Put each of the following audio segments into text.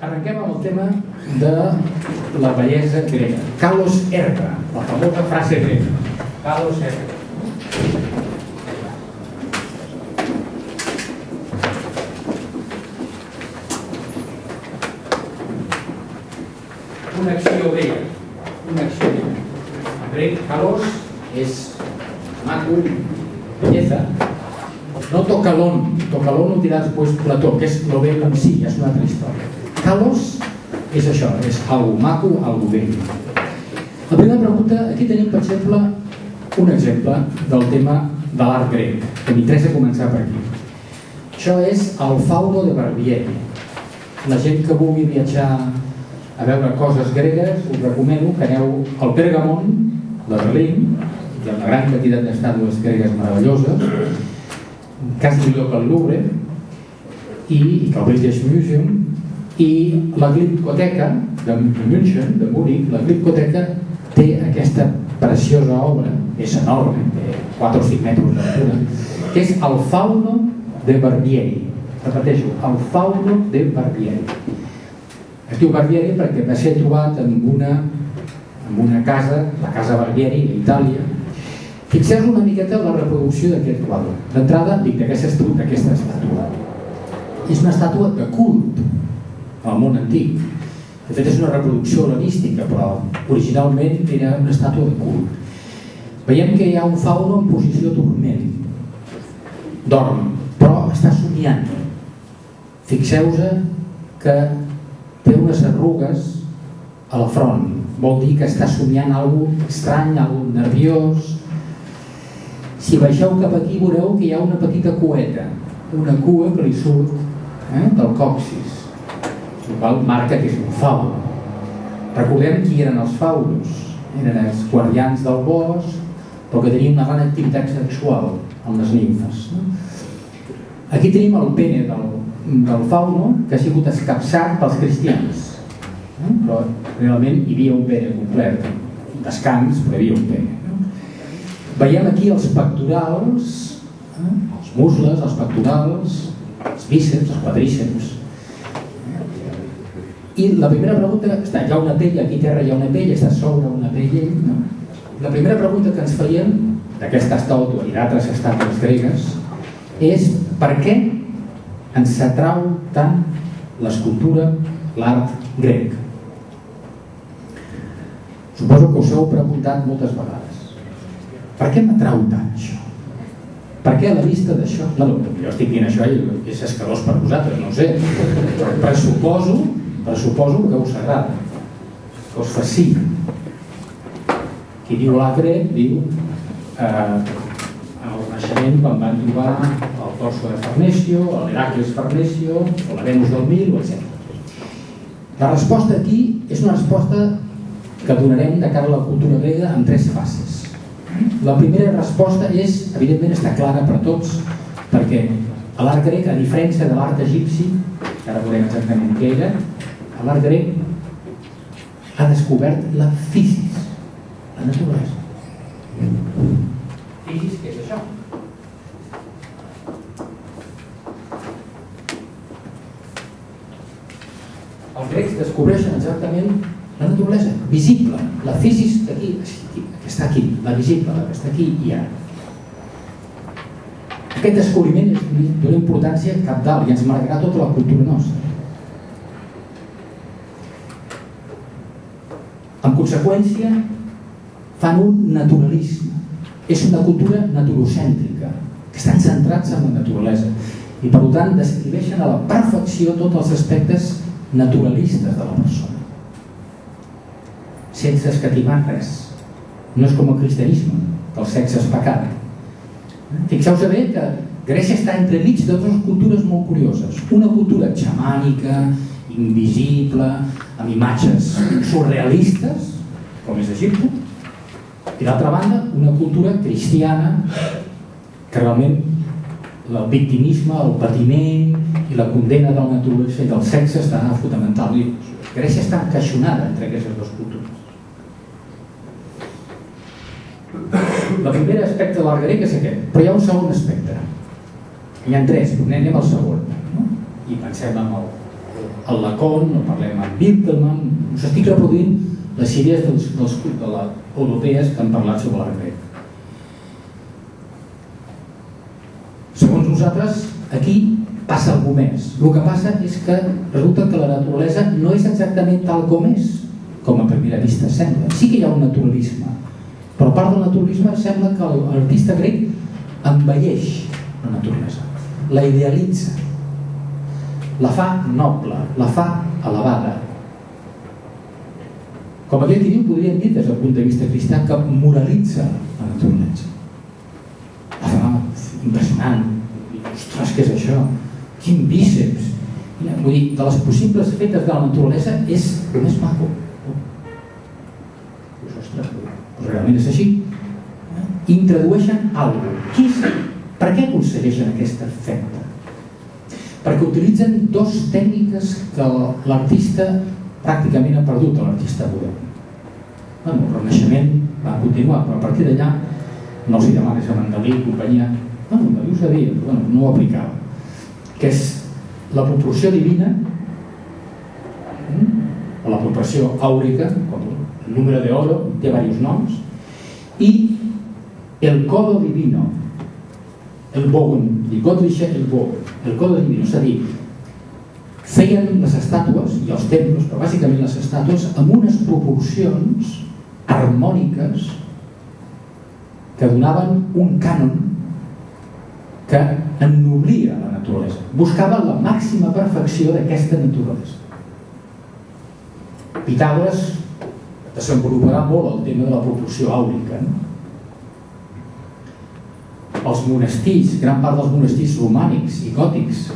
Arrenquem amb el tema de la bellesa grega. Kalos erga, la famosa frase grega. Kalos erga. Una acció grega. Una acció grega. En grec, kalos és maco, belleza. No tokalon. Tokalon ho dirà després Plató, que és lo bello en si, és una altra història. Kalos és això, és algo maco, algo bell. La primera pregunta, aquí tenim, per exemple, un exemple del tema de l'art grec, que m'interessa començar per aquí. Això és el Fauno de Barbieri. La gent que vulgui viatjar a veure coses gregues, us recomano que aneu al Pergamon de Berlín, hi ha una gran quantitat d'estàtues gregues meravelloses, quasi millor que el Louvre, i que el British Museum, i la Glyptoteca de München, de Múnich, la Glyptoteca té aquesta preciosa obra, és enorme, té 4 o 5 metres d'altura, que és el Fauno de Barbieri. Repeteixo, el Fauno de Barbieri. Es diu Barbieri perquè va ser trobat en una casa, la casa Barbieri d'Itàlia. Fixeu-vos una miqueta la reproducció d'aquest quadre. D'entrada, dic d'aquesta estàtua. És una estàtua de cult al món antic. De fet, és una reproducció hel·lenística, però originalment era una estàtua de cult. Veiem que hi ha un fauno en posició dorment. Dorm, però està somiant. Fixeu-vos que té unes arrugues a la front. Vol dir que està somiant alguna cosa estrany, alguna cosa nerviós. Si baixeu cap aquí veureu que hi ha una petita cueta, una cua que li surt del còccix, el qual marca que és un fauno. Recordem qui eren els faunos. Eren els guardians del bosc, però que tenien una gran activitat sexual amb les nimfes. Aquí tenim el pene del fauno, que ha sigut escapçat pels cristians. Però realment hi havia un pene complet. Descans, però hi havia un pene. Veiem aquí els pectorals, els muscles, els pectorals, els bíceps, els quadríceps. I la primera pregunta, hi ha una pell, aquí a terra hi ha una pell, està sobre una pell. La primera pregunta que ens faríem d'aquesta estàtua i d'altres estàtues gregues és per què ens atrau tant l'escultura, l'art grec? Suposo que us heu preguntat moltes vegades. Per què m'atrau tant això? Per què a la vista d'això? Jo estic dient això i és escalós per vosaltres, no ho sé. Pressuposo que us agrada, que us fascina. Qui diu l'art grec diu el naixement quan van trobar el torso de Farnesio, l'Heracles Farnesio, o la Venus del Mil, etc. La resposta aquí és una resposta que donarem de cara a la cultura grega en 3 fases. La primera resposta és, evidentment està clara per tots, perquè l'art grec, a diferència de l'art egipci, que ara veurem exactament què era, l'art grec ha descobert la physis, la naturalesa. Physis, què és això? Els grecs descobreixen exactament la naturalesa, visible, la physis d'aquí, que està aquí, la visible, la que està aquí i ara. Aquest descobriment és d'una importància cabdal i ens marcarà tota la cultura nostra. En conseqüència, fan un naturalisme. És una cultura naturocèntrica, que estan centrats en la naturalesa i per tant descriveixen a la perfecció tots els aspectes naturalistes de la persona, sense escatimar res. No és com el cristianisme, que el sexe és pecat. Fixeu-vos bé que Grècia està entremig de dues cultures molt curioses. Una cultura xamànica, invisible, amb imatges surrealistes, com és Egipte, i d'altra banda, una cultura cristiana que realment el victimisme, el patiment i la condena de la naturalesa i del sexe està fonamental. Grècia està encaixonada entre aquestes dues cultures. El primer aspecte de l'art grec és aquest, però hi ha un segon aspecte. Hi ha 3, però anem al segon. I pensem en el Lacan, o parlem amb Winckelmann, us estic reproduint les idees europees que han parlat sobre l'art grec. Segons nosaltres, aquí passa alguna més. El que passa és que resulta que la naturalesa no és exactament tal com és, com a primera vista sembla. Sí que hi ha un naturalisme, però part del naturalisme sembla que l'artista grec embelleix la naturalesa, la idealitza, la fa noble, la fa elevada. Com aquell que diu, podríem dir des del punt de vista cristià, que moralitza la naturalesa. La fa impressionant. Ostres, què és això? Quin bíceps! Vull dir, de les possibles fetes de la naturalesa és el més maco. Ostres, realment és així. Introdueixen alguna cosa. Per què aconsegueixen aquest efecte? Perquè utilitzen dues tècniques que l'artista pràcticament ha perdut, l'artista modern. El Renaixement va continuar, però a partir d'allà no els hi demanes a Mandalí i companyia. Mandalí ho sabia, però no ho aplicava. Que és la proporció divina, o la proporció àurica, com el número de oro, té diversos noms, i el codo divino, el bogun, i Gottliche el bogun, el codo divino, és a dir, feien les estàtues i els templos, però bàsicament les estàtues, amb unes proporcions harmòniques que donaven un cànon que ennoblia la naturalesa. Buscaven la màxima perfecció d'aquesta naturalesa. Pitàgores desenvoluparà molt el tema de la proporció àurica. Els monestirs, gran part dels monestirs romànics i gòtics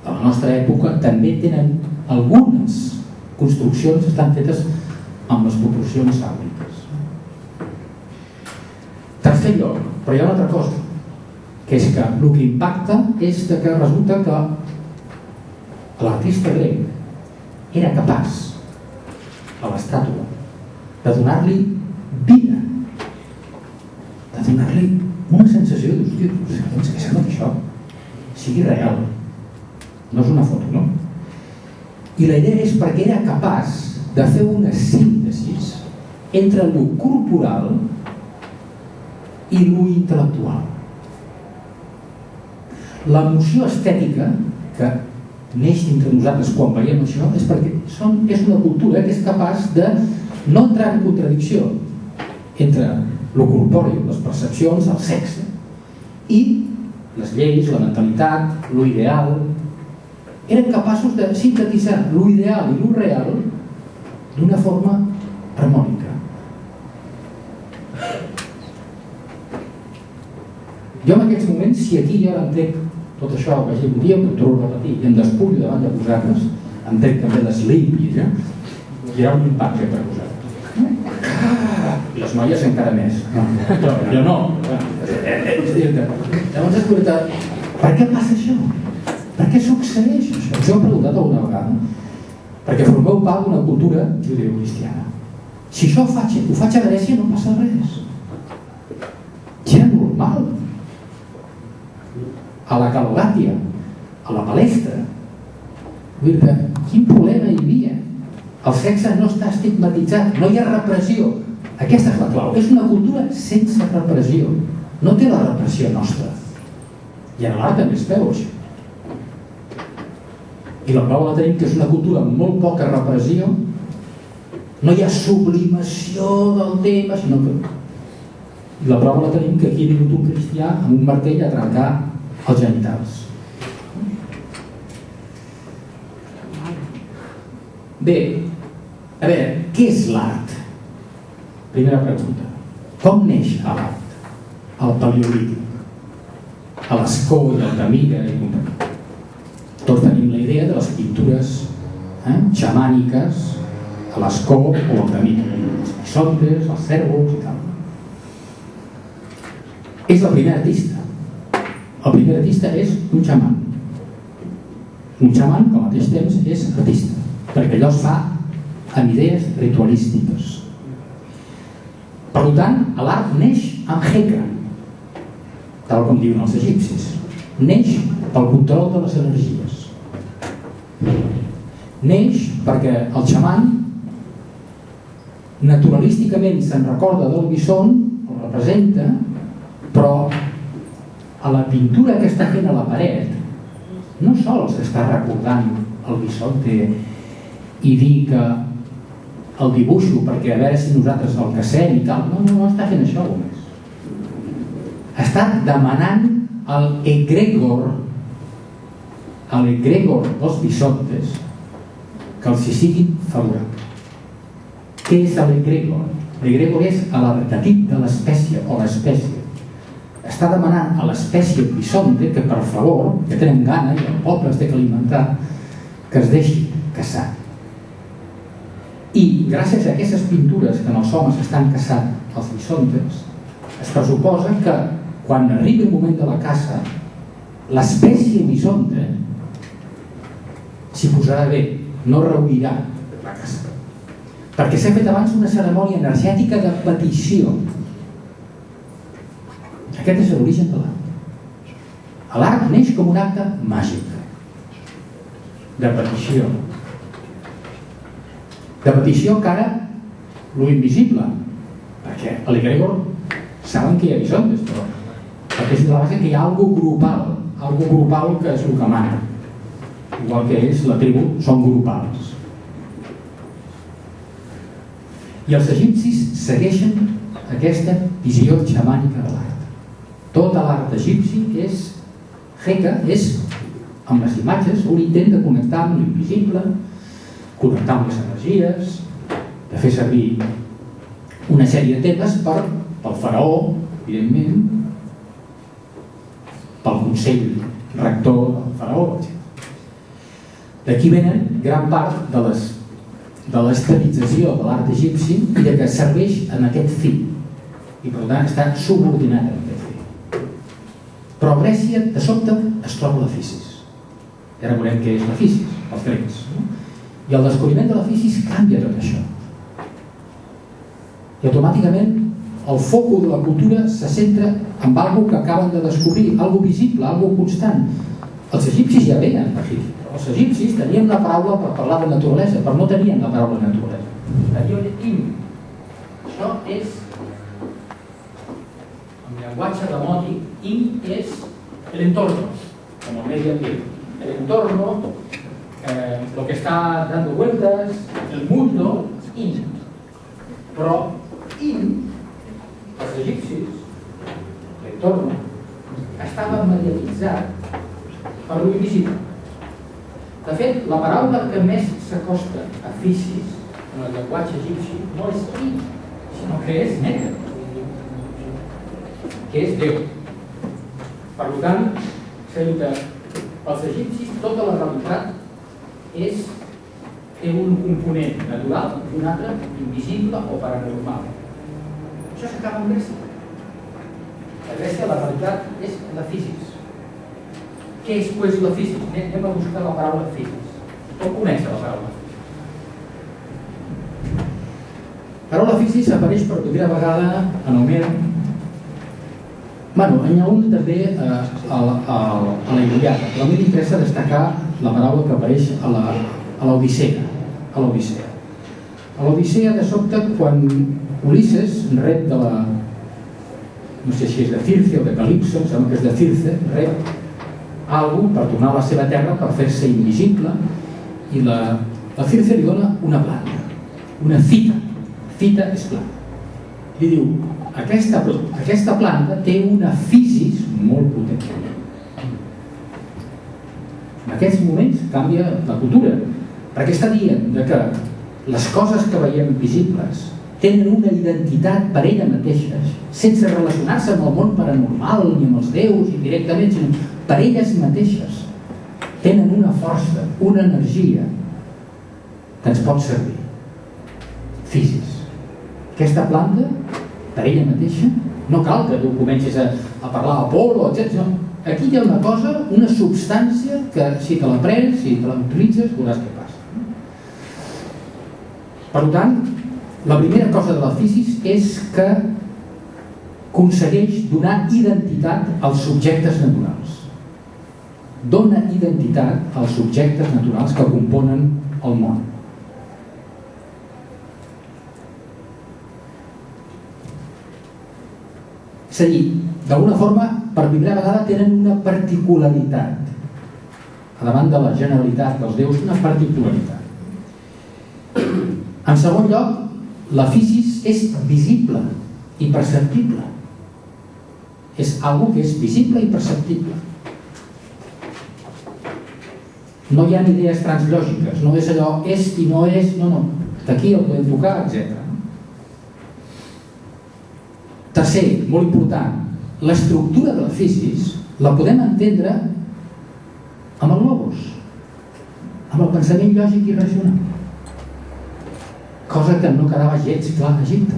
de la nostra època també tenen algunes construccions que estan fetes amb les proporcions àuriques. Tercer lloc, però hi ha una altra cosa, que és que el que impacta és que resulta que l'artista grec era capaç a l'estàtua de donar-li vida, de donar-li una sensació de que sembla que això sigui real, no és una foto, no? I la idea és perquè era capaç de fer una síntesi entre el corporal i el intel·lectual. L'emoció estètica que neix entre nosaltres quan veiem això és perquè és una cultura que és capaç de no entrar en contradicció entre el corpori, les percepcions, el sexe i les lleis, la mentalitat, l'ideal. Eren capaços de sintetitzar l'ideal i real d'una forma harmònica. Jo en aquests moments, si aquí jo em trec tot això, que ja un dia ho torno a repetir, i em despullo davant de vosaltres, em trec també l'eslip i ja, hi ha un impacte per vosaltres. I les noies encara més. Jo no. Llavors es pregunta, per què passa això? Per què succeeix això? Jo he preguntat alguna vegada, perquè formeu part d'una cultura judeocristiana. Si això ho faig a Grècia no passa res. Si era normal. A la Calogàtia, a la Palestra, vull dir, quin problema hi havia? El sexe no està estigmatitzat, no hi ha repressió. Aquesta és la clau. És una cultura sense repressió. No té la repressió nostra. I en l'art també es veu això. I la prova la tenim que és una cultura amb molt poca repressió. No hi ha sublimació del tema, sinó que... I la prova la tenim que aquí ha vingut un cristià amb un martell a trencar els genitals. Bé, a veure, què és l'art? Primera pregunta. Com neix l'art? Al Paleolític, a l'Escó i l'Altamira i companyia. Tots tenim la idea de les pintures xamàniques a l'Escó o l'Altamira. Els bisontes, els cérvols i tal. És la primera artista. El primer artista és un xaman. Un xaman, que al mateix temps, és artista, perquè allò es fa amb idees ritualístiques. Per tant, l'art neix amb Hekra, tal com diuen els egipcis. Neix pel control de les energies. Neix perquè el xaman naturalísticament se'n recorda del bison, el representa, però a la pintura que està fent a la paret no sols està recordant el bisonte i dir que el dibuixo perquè a veure si nosaltres el casem i tal, no està fent això només. Està demanant l'egregor dels bisontes que els hi siguin favorable. Què és l'egregor? L'egregor és l'arquetip de l'espècie o l'espècie. Està demanant a l'espècie bisonte que per favor, que tenen gana i el poble es té que alimentar, que es deixi caçar. I gràcies a aquestes pintures que en els homes estan caçant els bisontes, es pressuposa que quan arribi el moment de la caça, l'espècie bisonte s'hi posarà bé, no rehuirà la caça. Perquè s'ha fet abans una cerimònia energètica de petició. Aquest és l'origen de l'art. L'art neix com un acte màgic, de petició. De petició cara lo invisible, perquè a l'egregor saben que hi ha bisontes, però perquè és de la base que hi ha algo grupal que és el que mana. Igual que ells, la tribu, són grupals. I els egipcis segueixen aquesta visió xamànica de l'art. Tota l'art egipci és amb les imatges, un intent de connectar amb l'invisible, connectar amb les energies, de fer servir una sèrie de temes pel faraó, evidentment, pel consell rector del faraó, etc. D'aquí venen gran part de l'esterització de l'art egipci i de que serveix en aquest fi i per tant està subordinat en aquest fi. Però a Grècia de sobte es troba la fisis. I ara veurem què és la fisis, els grecs. I el descobriment de la fisis canvia tot això. I automàticament el focus de la cultura se centra en algo que acaben de descobrir, algo visible, algo constant. Els egipcis ja veien la fisis. Els egipcis tenien una paraula per parlar de naturalesa, però no tenien la paraula naturalesa. Tenien im. Això és, en llenguatge demòtic, im és el entorno, com el medi ambient. El entorno, lo que está dando vueltas, el mundo, im. Però im, els egipcis, l'entorno, estava mediatitzat per l'invisible. De fet, la paraula que més s'acosta a fisis en el llenguatge egipci no és im, sinó que és negra, que és Déu. Per tant, s'ha dit que els egipcis tota la realitat té un component natural i un altre invisible o paranormal. Això s'acaba amb Grècia. A Grècia la realitat és la fisis. Què és pues la fisis? Anem a buscar la paraula fisis. Com coneix la paraula fisis? La paraula fisis apareix per primera vegada en Homer. En un també a la Ilíada. Però a mi m'interessa destacar la paraula que apareix a l'Odissea. A l'Odissea, de sobte, quan Ulisses rep de la... no sé si és de Circe o de Calipso, em sembla que és de Circe, rep algú per tornar a la seva terra, per fer-se invisible, i la Circe li dona una planta, una fita. Fita és planta. Li diu, aquesta planta té una fisis molt potent. En aquests moments canvia la cultura, perquè està dient que les coses que veiem visibles tenen una identitat per elles mateixes, sense relacionar-se amb el món paranormal ni amb els déus indirectament, sinó per elles mateixes. Tenen una força, una energia que ens pot servir. Fisis. Aquesta planta, per ella mateixa, no cal que tu comencis a parlar a Apolo, etc. Aquí hi ha una cosa, una substància que si te la prens, si te la utilitzes, veuràs què passa. Per tant, la primera cosa de la fisis és que aconsegueix donar identitat als subjectes naturals. Dona identitat als subjectes naturals que componen el món. És a dir, d'alguna forma, per primera vegada tenen una particularitat. A davant de la generalitat dels déus, una particularitat. En segon lloc, la physis és visible i perceptible. És algo que és visible i perceptible. No hi ha idees translògiques, no és allò és i no és, no. D'aquí el podem tocar, etc. Tercer, molt important, l'estructura de la physis la podem entendre amb el logos, amb el pensament lògic i racional. Cosa que no quedava gens clar a Egipte.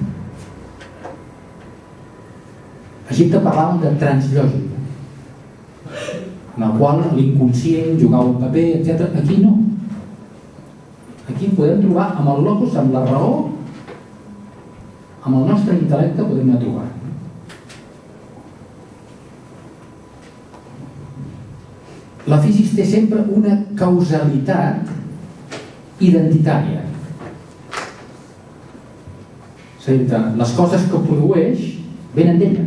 A Egipte parlàvem de translògica, en el qual l'inconscient jugava un paper, etc. Aquí no. Aquí podem trobar amb el logos, amb la raó, amb el nostre intel·lecte podem anar a trobar. La physis té sempre una causalitat identitària. És a dir, les coses que produeix venen d'ella.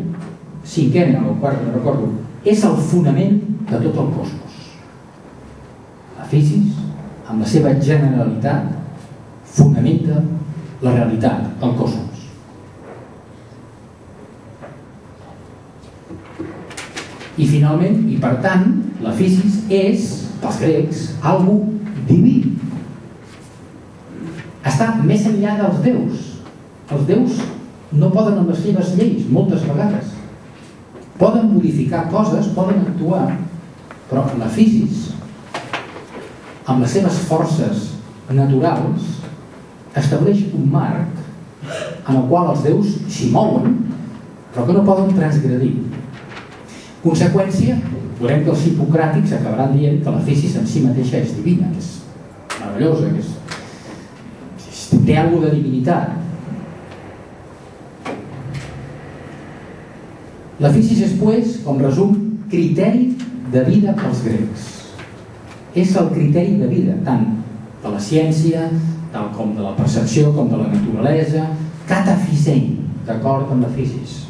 Cinquena o quarta, no recordo. És el fonament de tot el cosmos. La physis, amb la seva generalitat, fonamenta la realitat, el cosmos. I finalment, i per tant, la physis és, pels grecs, algo diví. Està més enllà dels déus. Els déus no poden amb les seves lleis, moltes vegades. Poden modificar coses, poden actuar, però la physis, amb les seves forces naturals, estableix un marc en el qual els déus s'hi mouen, però que no poden transgredir. Conseqüència, veurem que els hipocràtics acabaran dient que la physis en si mateixa és divina, que és meravellosa, que té alguna de divinitat. La physis és, pues, com resum, criteri de vida pels grecs. És el criteri de vida, tant de la ciència, tal com de la percepció, com de la naturalesa, catafiseny, d'acord amb la physis.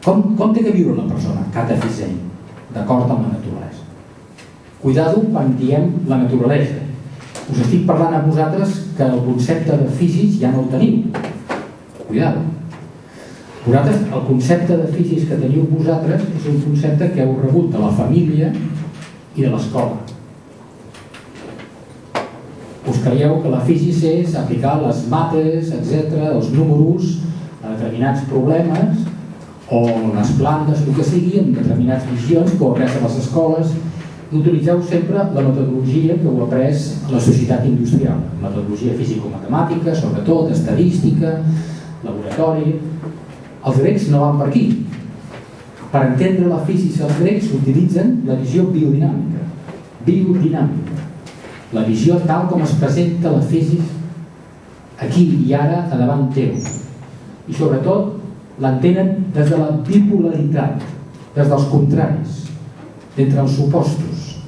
Com té que viure la persona? Catafiseny, d'acord amb la naturalesa. Cuidado quan diem la naturalesa. Us estic parlant a vosaltres que el concepte de physis ja no el teniu. Cuidado. Vosaltres, el concepte de physis que teniu vosaltres és un concepte que heu rebut de la família i de l'escola. Us creieu que la physis és aplicar les mates, etc., els números a determinats problemes, o les plantes, el que sigui, en determinades visions que heu après a les escoles, i utilitzeu sempre la metodologia que heu après a la societat industrial, metodologia físico-matemàtica, sobretot, estadística, laboratori. Els grecs no van per aquí. Per entendre la physis, els grecs utilitzen la visió biodinàmica. La visió tal com es presenta la physis aquí i ara a davant teu. I sobretot l'entenen des de la bipolaritat, des dels contraris, d'entre els opostos,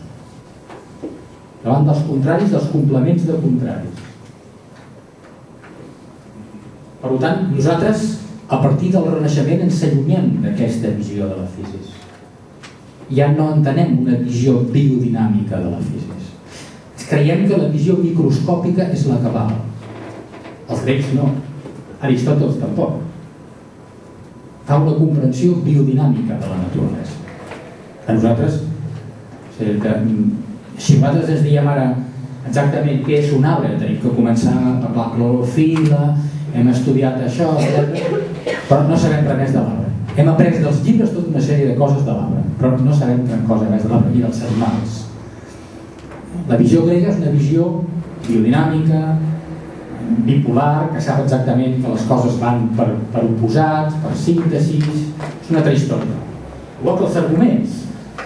davant dels contraris, dels complements de contraris. Per tant, nosaltres, a partir del Renaixement, ens allunyem d'aquesta visió de la physis. Ja no entenem una visió biodinàmica de la physis. Creiem que la visió microscòpica és la que val. Els grecs no, Aristòtil tampoc. Fa una comprensió biodinàmica de la naturalesa. A nosaltres, si nosaltres ens diem ara exactament què és un arbre, tenim que començar a parlar clorofil·la, hem estudiat això, però no sabem res més de l'arbre. Hem après dels llibres tota una sèrie de coses de l'arbre, però no sabem gran cosa més de l'arbre i dels animals. La visió grega és una visió biodinàmica, bipolar, que sap exactament que les coses van per oposats, per síntesis, és una altra història. Igual que els arguments,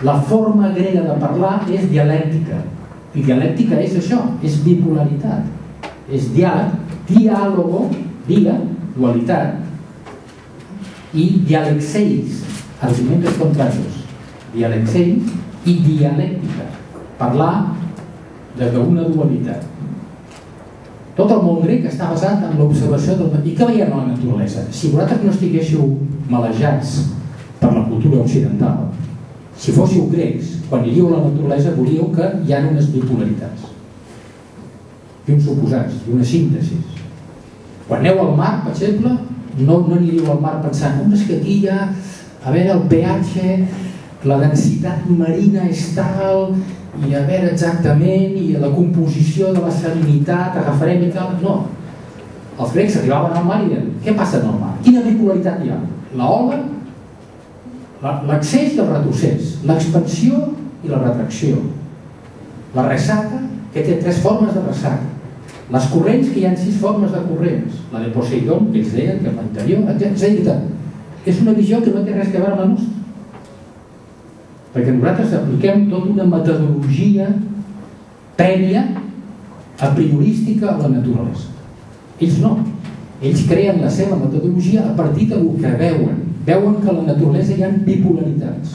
la forma grega de parlar és dialèctica, i dialèctica és això, és bipolaritat, és diàleg, diàlogo, diga, dualitat, i dialexeis, argumentos contrarios, dialexeis i dialèctica, parlar des d'una dualitat. Tot el món grec està basat en l'observació del... I què veiem a la naturalesa? Si vosaltres no estiguéssiu malejats per la cultura occidental, si fóssiu grecs, quan iríeu a la naturalesa veuríeu que hi ha unes bipolaritats i uns oposats, i una síntesi. Quan aneu al mar, per exemple, no aniríeu al mar pensant és que aquí hi ha, a veure, el pH, la densitat marina és tal, i a veure exactament, i la composició de la salinitat, agafarem i tal. No. Els grecs arribaven al mar i deien, què passa en el mar? Quina bipolaritat hi ha? La ola, l'accés i el retrocés, l'expansió i la retracció, la ressaca, que té 3 formes de ressaca, les corrents, que hi ha 6 formes de corrents, la de Poseidon, que ells deien que és l'anterior, etc. És una visió que no té res a veure amb la nostra, perquè nosaltres apliquem tota una metodologia prèvia, a priorística a la naturalesa. Ells no, ells creen la seva metodologia a partir del que veuen que a la naturalesa hi ha bipolaritats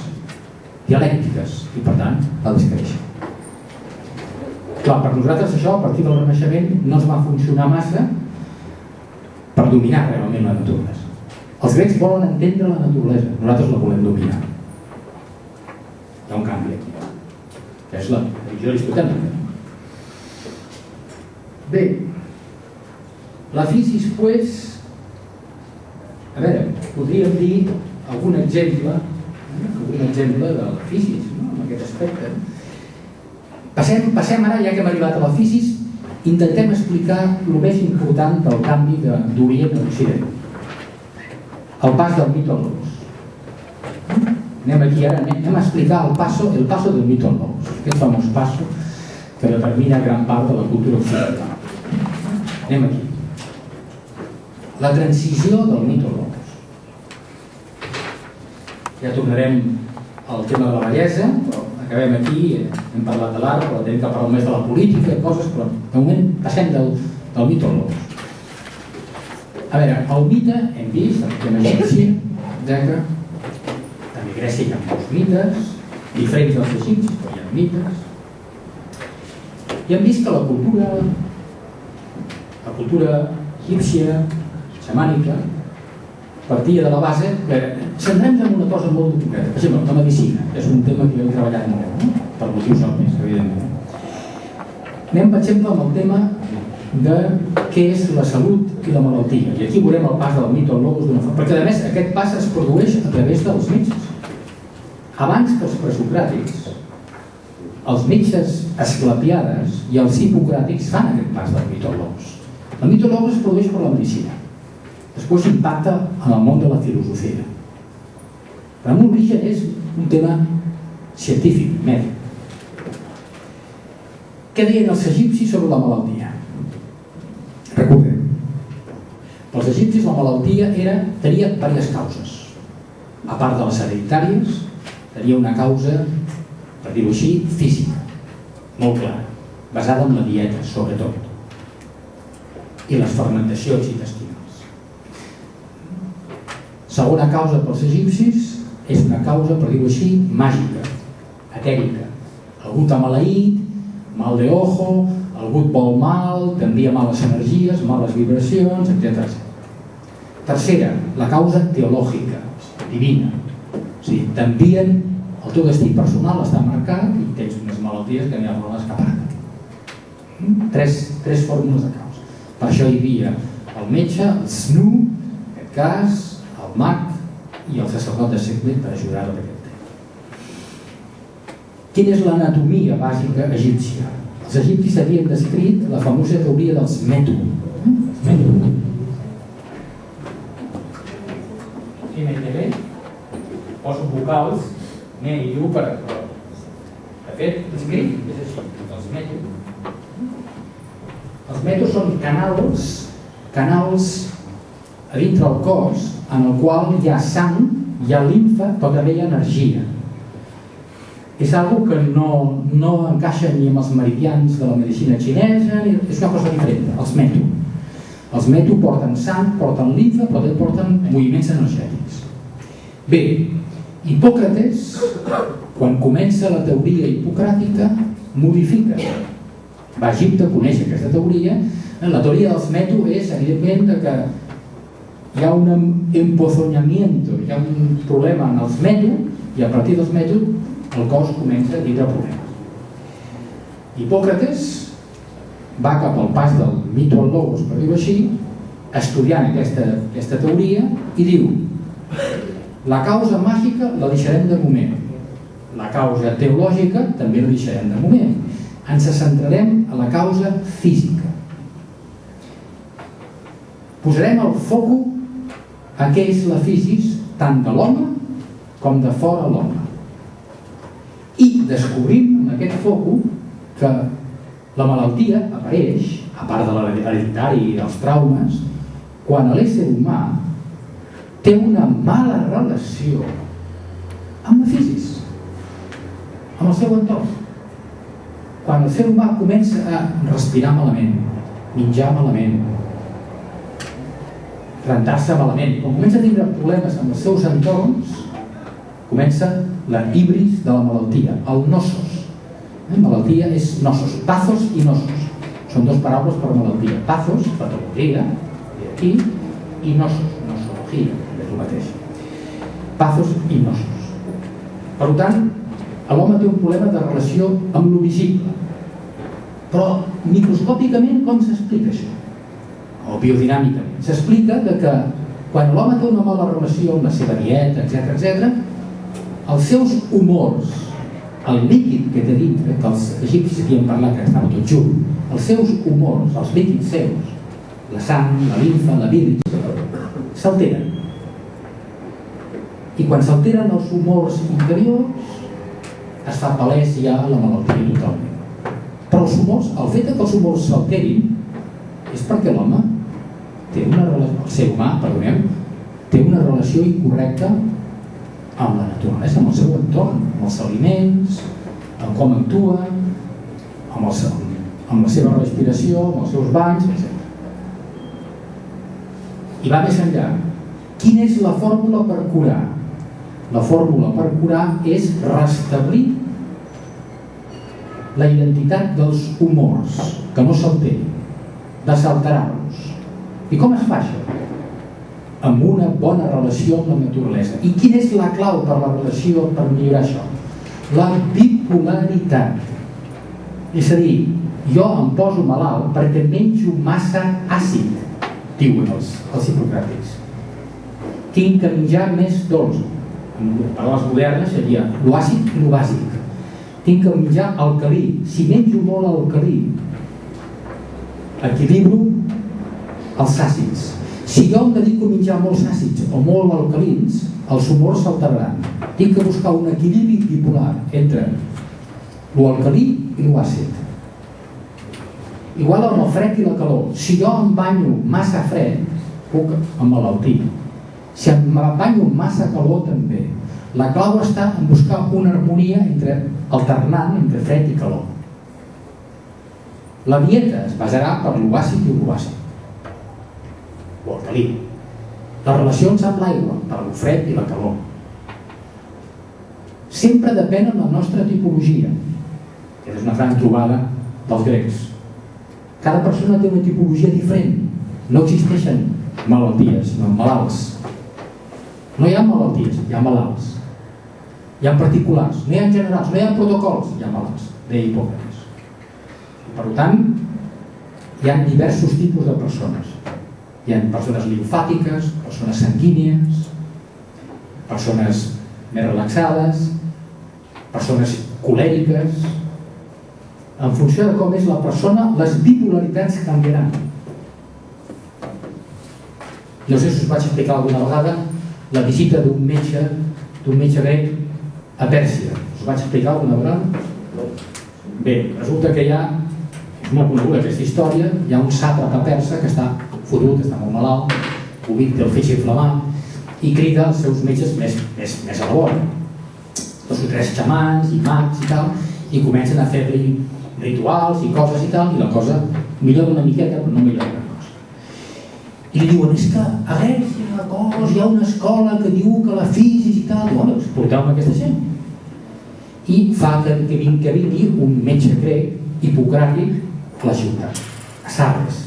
dialèctiques i per tant la descreixen. Clar, per nosaltres això a partir del Renaixement no ens va funcionar massa per dominar realment la naturalesa. Els grecs volen entendre la naturalesa, nosaltres la volem dominar. Hi ha un canvi aquí, que és la visió aristotèlica. Bé, la fisis, pues, a veure, podríem dir algun exemple de la fisis, no? En aquest aspecte. Passem ara, ja que hem arribat a la fisis, intentem explicar el més important del canvi d'Orient a Occident. El pas del mito al logos. Anem aquí ara, anem a explicar el paso del mito al logos, aquest famós paso que determina gran part de la cultura occidental. Anem aquí. La transició del mito al logos. Ja tornarem al tema de la bellesa, però acabem aquí, hem parlat de l'art, però tenim que parlar més de la política i coses, però de moment passem del mito al logos. A veure, el mite, hem vist, el tema egipci, etc. També a Grècia hi ha molts mites, diferents dels egipcis, però hi ha mites. I hem vist que la cultura egípcia, xamànica, partia de la base que centrem en una cosa molt concreta. Per exemple, la medicina, que és un tema que jo he treballat molt, no? Per motius òbvies, evidentment. Anem, per exemple, amb el tema de què és la salut i la malaltia. I aquí veurem el pas del mito al logos d'una forma. Perquè, a més, aquest pas es produeix a través dels metges. Abans que els presocràtics, els metges Asclepiades i els hipocràtics fan aquest pas del mito al logos. El mito al logos es produeix per la medicina. Després impacta en el món de la filosofia. Però en l'origen és un tema científic, mèdic. Què deien els egipcis sobre la malaltia? Recordem, pels egipcis la malaltia tenia diverses causes. A part de les hereditàries, tenia una causa, per dir-ho així, física, molt clara, basada en la dieta, sobretot, i les fermentacions intestinals. Segona causa pels egipcis és una causa, per dir-ho així, màgica, etèrica. Algú t'ha maleït, mal de ojo, algú et vol mal, t'envia males energies, males vibracions, etc. Tercera, la causa teològica, divina. O sigui, t'envien, el teu destí personal està marcat i tens unes malalties que n'hi ha forma d'escapar. Tres fórmules de causa. Per això hi havia el metge, el snu, en aquest cas, el mag i el sacerdot de Sekhmet per ajudar-lo en aquest tema. Quina és l'anatomia bàsica egípcia? Els egipcis havien descrit la famosa teoria dels metu. MTV, poso vocals, me i u per... De fet, l'escrit és així, els metu. Els metus són canals a dintre del cos en el qual hi ha sang, hi ha linfa, però també hi ha energia. És algo que no encaixa ni amb els meridians de la medicina xinesa, és una cosa diferent, els metu. Els metu porten sang, porten linfa, però també porten moviments energètics. Bé, Hipòcrates, quan comença la teoria hipocràtica, modifica. Va a Egipte, coneix aquesta teoria, La teoria dels metu és, evidentment, que hi ha un empozonamiento, hi ha un problema en els metu, i a partir dels metu el cos comença a tindre problemes. Hipòcrates va cap al pas del mito al logos, per dir-ho així, estudiant aquesta teoria, i diu: la causa màgica la deixarem de moment, la causa teològica també la deixarem de moment, ens centrarem a la causa física. Posarem el foco a què és la fisis tant de l'home com de fora l'home. I descobrim en aquest foco que la malaltia apareix, a part de l'hereditari i dels traumes, quan l'ésser humà té una mala relació amb la fisis, amb el seu entorn. Quan el ser humà comença a respirar malament, menjar malament, rentar-se malament, quan comença a tindre problemes amb els seus entorns, comença la híbris de la malaltia, el nosos. Malaltia és nosos, pathos i nosos. Són dues paraules per malaltia. Pathos, patologia, aquí, i nosos, nosologia, és el mateix. Pathos i nosos. Per tant, l'home té un problema de relació amb lo visible. Però microscòpicament com s'explica això? O biodinàmicament. S'explica que quan l'home té una mala relació amb la seva dieta, etc., els seus humors, el líquid que té dintre, que els egipcis havien parlat que estava tot junt, els seus humors, els líquids seus, la sang, la linfa, la bilis, s'alteren. I quan s'alteren els humors interiors, es fa palès ja la malaltia totalment. Però els humors, el fet que els humors s'alterin és perquè l'home té una relació, el ser humà, perdoneu, té una relació incorrecta amb la naturalesa, amb el seu entorn, amb els aliments, amb com actua, amb la seva respiració, amb els seus banys, etc. I va més enllà. Quina és la fórmula per curar? La fórmula per curar és restablir la identitat dels humors, que no s'alterin, desalterar-los. I com es fa això? Amb una bona relació amb la naturalesa. I quina és la clau per la relació per millorar això? La bipolaritat. És a dir, jo em poso malalt perquè menjo massa àcid, diuen els hipocràtics. Tinc que menjar més dolç. En paraules modernes seria l'àcid i el bàsic. Tinc que menjar alcalí. Si menjo molt alcalí, equilibro els àcids. Si jo em dedico a menjar molts àcids o molt alcalins, els humors s'alteraran. Tinc que buscar un equilibri bipolar entre l'alcalí i l'àcid. Igual amb el fred i la calor. Si jo em banyo massa fred, puc emmalaltir. Si em banyo massa calor, també. La clau està en buscar una harmonia alternant entre fred i calor. La dieta es basarà per l'àcid i l'àcid. L'alcalí. Les relacions amb l'aigua, per el fred i la calor. Sempre depèn de la nostra tipologia. Aquesta és una gran trobada dels grecs. Cada persona té una tipologia diferent. No existeixen malalties, sinó malalts. No hi ha malalties, hi ha malalts. Hi ha particulars, no hi ha generals, no hi ha protocols, hi ha malalts, deia Hipòcrates. Per tant, hi ha diversos tipus de persones. Hi ha persones limfàtiques, persones sanguínies, persones més relaxades, persones colèriques. En funció de com és la persona, les bipolaritats canviaran. No sé si us vaig explicar alguna vegada la visita d'un metge grec a Pèrsia. Us vaig explicar alguna vegada? Bé, resulta que és molt coneguda aquesta història, hi ha un sàtrapa persa que està fotut, està molt malalt, Covid, té el feix inflamat i crida els seus metges més a la vora. 2 o 3 xamans i mags i tal, i comencen a fer-li rituals i coses i tal, i la cosa millora una miqueta, però no millora una cosa. I li diuen, és que a Grècia hi ha una escola que diu que la fisis i tal, bueno, porteu-me aquesta gent. I fa que vingui un metge grec hipocràtic a la ciutat, a Sardes.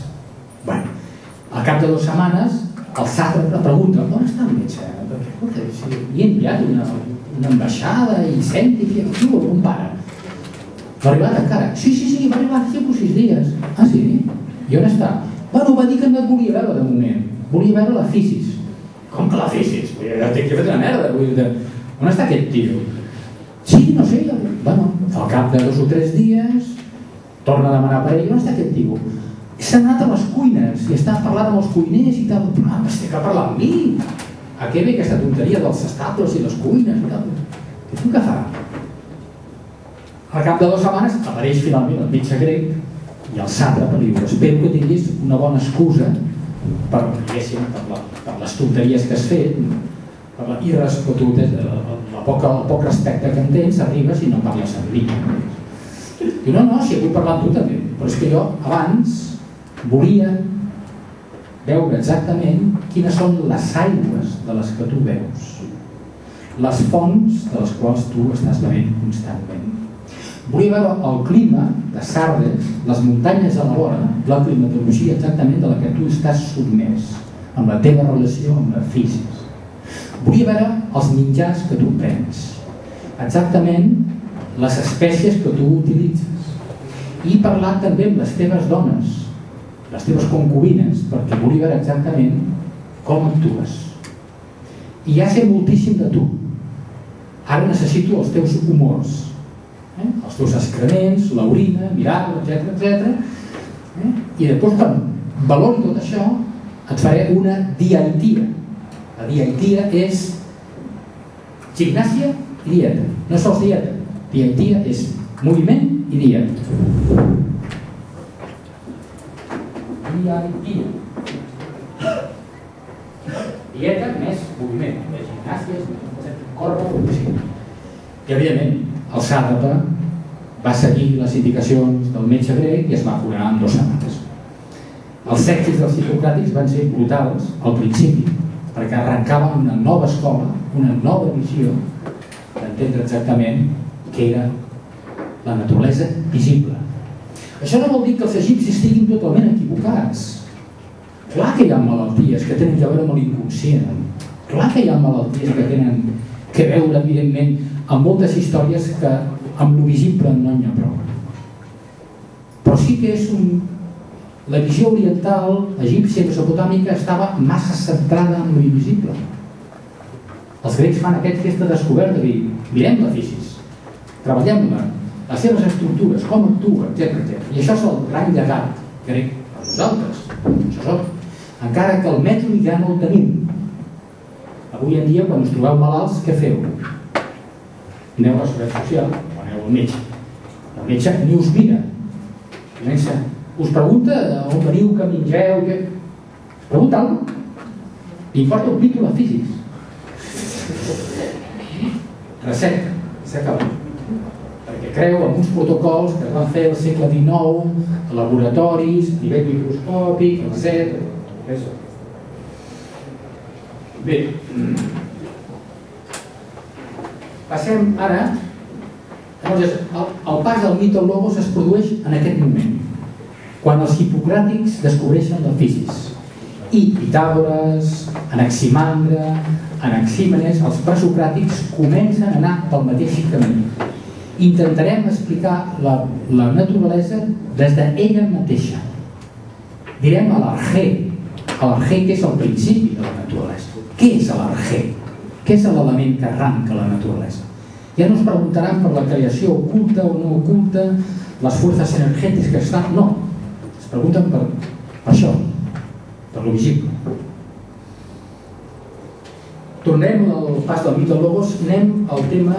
al cap de 2 setmanes, el sàtrapa pregunta: on està el metge? Perquè, escolta, si li he enviat una ambaixada i científica, on para? No ha arribat encara? Sí, va arribar fa 6 dies. Ah, sí? I on està? Bueno, va dir que no et volia veure de moment. Volia veure la fisis. Com que la fisis? Ja t'he fet una merda. On està aquest tio? Sí, no sé. Bueno, al cap de 2 o 3 dies torna a demanar per ell: on està aquest tio? S'ha anat a les cuines i està parlant amb els cuiners i tal. Però que parla amb mi. A què ve aquesta tonteria dels estables i les cuines i tal? Què fa? Al cap de 2 setmanes apareix finalment el metge grec i el sàtrapa li diu: espero que tinguis una bona excusa per les tonteries que has fet, per la el poc respecte que en tens, arribes i no parles amb mi. Diu: no, si vull parlar amb tu també, però és que jo abans volia veure exactament quines són les aigües de les que tu veus, les fonts de les quals tu estàs bevent constantment. Volia veure el clima de Sardes, les muntanyes a la vora, la climatologia exactament de la que tu estàs sotmès, amb la teva relació amb la fisis. Volia veure els menjars que tu prens, exactament les espècies que tu utilitzes, i parlar també amb les teves dones, les teves concubines, perquè volia veure exactament com actues. I ja sé moltíssim de tu. Ara necessito els teus humors, els teus excrements, l'orina, mirar-lo, etc. I després, quan valori tot això, et faré una diaetia. La diaetia és gimnàsia i dieta. No sols dieta. Diaetia és moviment i dieta. Dieta més moviment, més gimnàsia, córrer, el que sigui. I evidentment el sàtrapa va seguir les indicacions del metge grec i es va curar en 2 setmanes. Els èxits dels hipocràtics van ser brutals al principi, perquè arrencaven una nova escola, una nova visió d'entendre exactament què era la naturalesa visible. Això no vol dir que els egipcis estiguin totalment equivocats. Clar que hi ha malalties que tenen a veure amb l'inconscient. Clar que hi ha malalties que tenen que veure, evidentment, amb moltes històries que amb lo visible no n'hi ha prou. Però sí que és la visió oriental, egípcia, mesopotàmica, estava massa centrada en lo invisible. Els grecs fan aquest gest de descoberta, de dir: mirem la fisis, treballem-la, les seves estructures, com actua, etc. I això és el gran llegat grec per nosaltres. Això és. Encara que el mètode ja no el tenim. Avui en dia, quan us trobeu malalts, què feu? Aneu a la seguretat social o aneu al metge. El metge ni us mira. Us pregunta on veniu, que mengeu, què... Us pregunta alguna cosa? Li importa un pito la fisis. Recerca, s'acaba. Perquè creu en uns protocols que es van fer al segle XIX, a laboratoris, a nivell microscòpic, etc. Bé, passem ara. Llavors, el pas del mite al logos es produeix en aquest moment, quan els hipocràtics descobreixen la fisis. I Pitàgores, Anaximandre, Anaxímenes, els presocràtics comencen a anar pel mateix camí. Intentarem explicar la naturalesa des d'ella mateixa. Direm a l'argé, que és el principi de la naturalesa. Què és l'argé? Què és l'element que arranca la naturalesa? Ja no es preguntaran per la creació oculta o no oculta, les forces energètiques que estan... No, es pregunten per això, per lo visible. Tornem al pas del mite al logos, anem al tema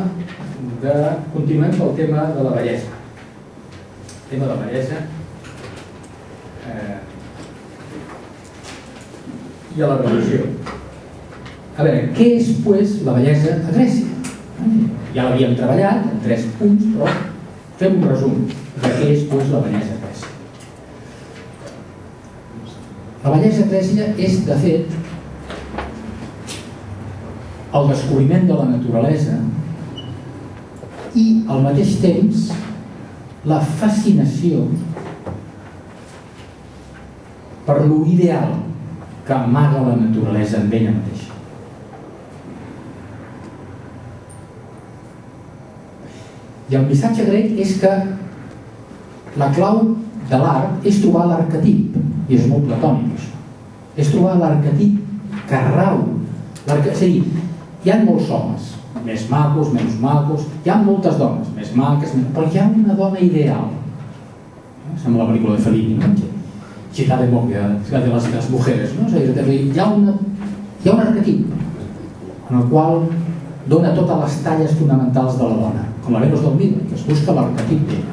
continuem pel tema de la bellesa. El tema de la bellesa i a la religió. A veure, què és, pues, la bellesa a Grècia? Ja l'havíem treballat en 3 punts, però fem un resum de què és, pues, la bellesa a Grècia. La bellesa a Grècia és, de fet, el descobriment de la naturalesa i, al mateix temps, la fascinació per lo ideal, que amaga la naturalesa en ella mateixa. I el missatge grec és que la clau de l'art és trobar l'arquetip, i és molt platònic això. És trobar l'arquetip que rau. És a dir, hi ha molts homes, més macos, menys macos, hi ha moltes dones, més maques, però hi ha una dona ideal. Sembla la pel·lícula de Fellini, no? Città de las mujeres, no? Hi ha un arquetip en el qual dona totes les talles fonamentals de la dona, com la Venus del Milo, que es busca l'arquetip d'ella.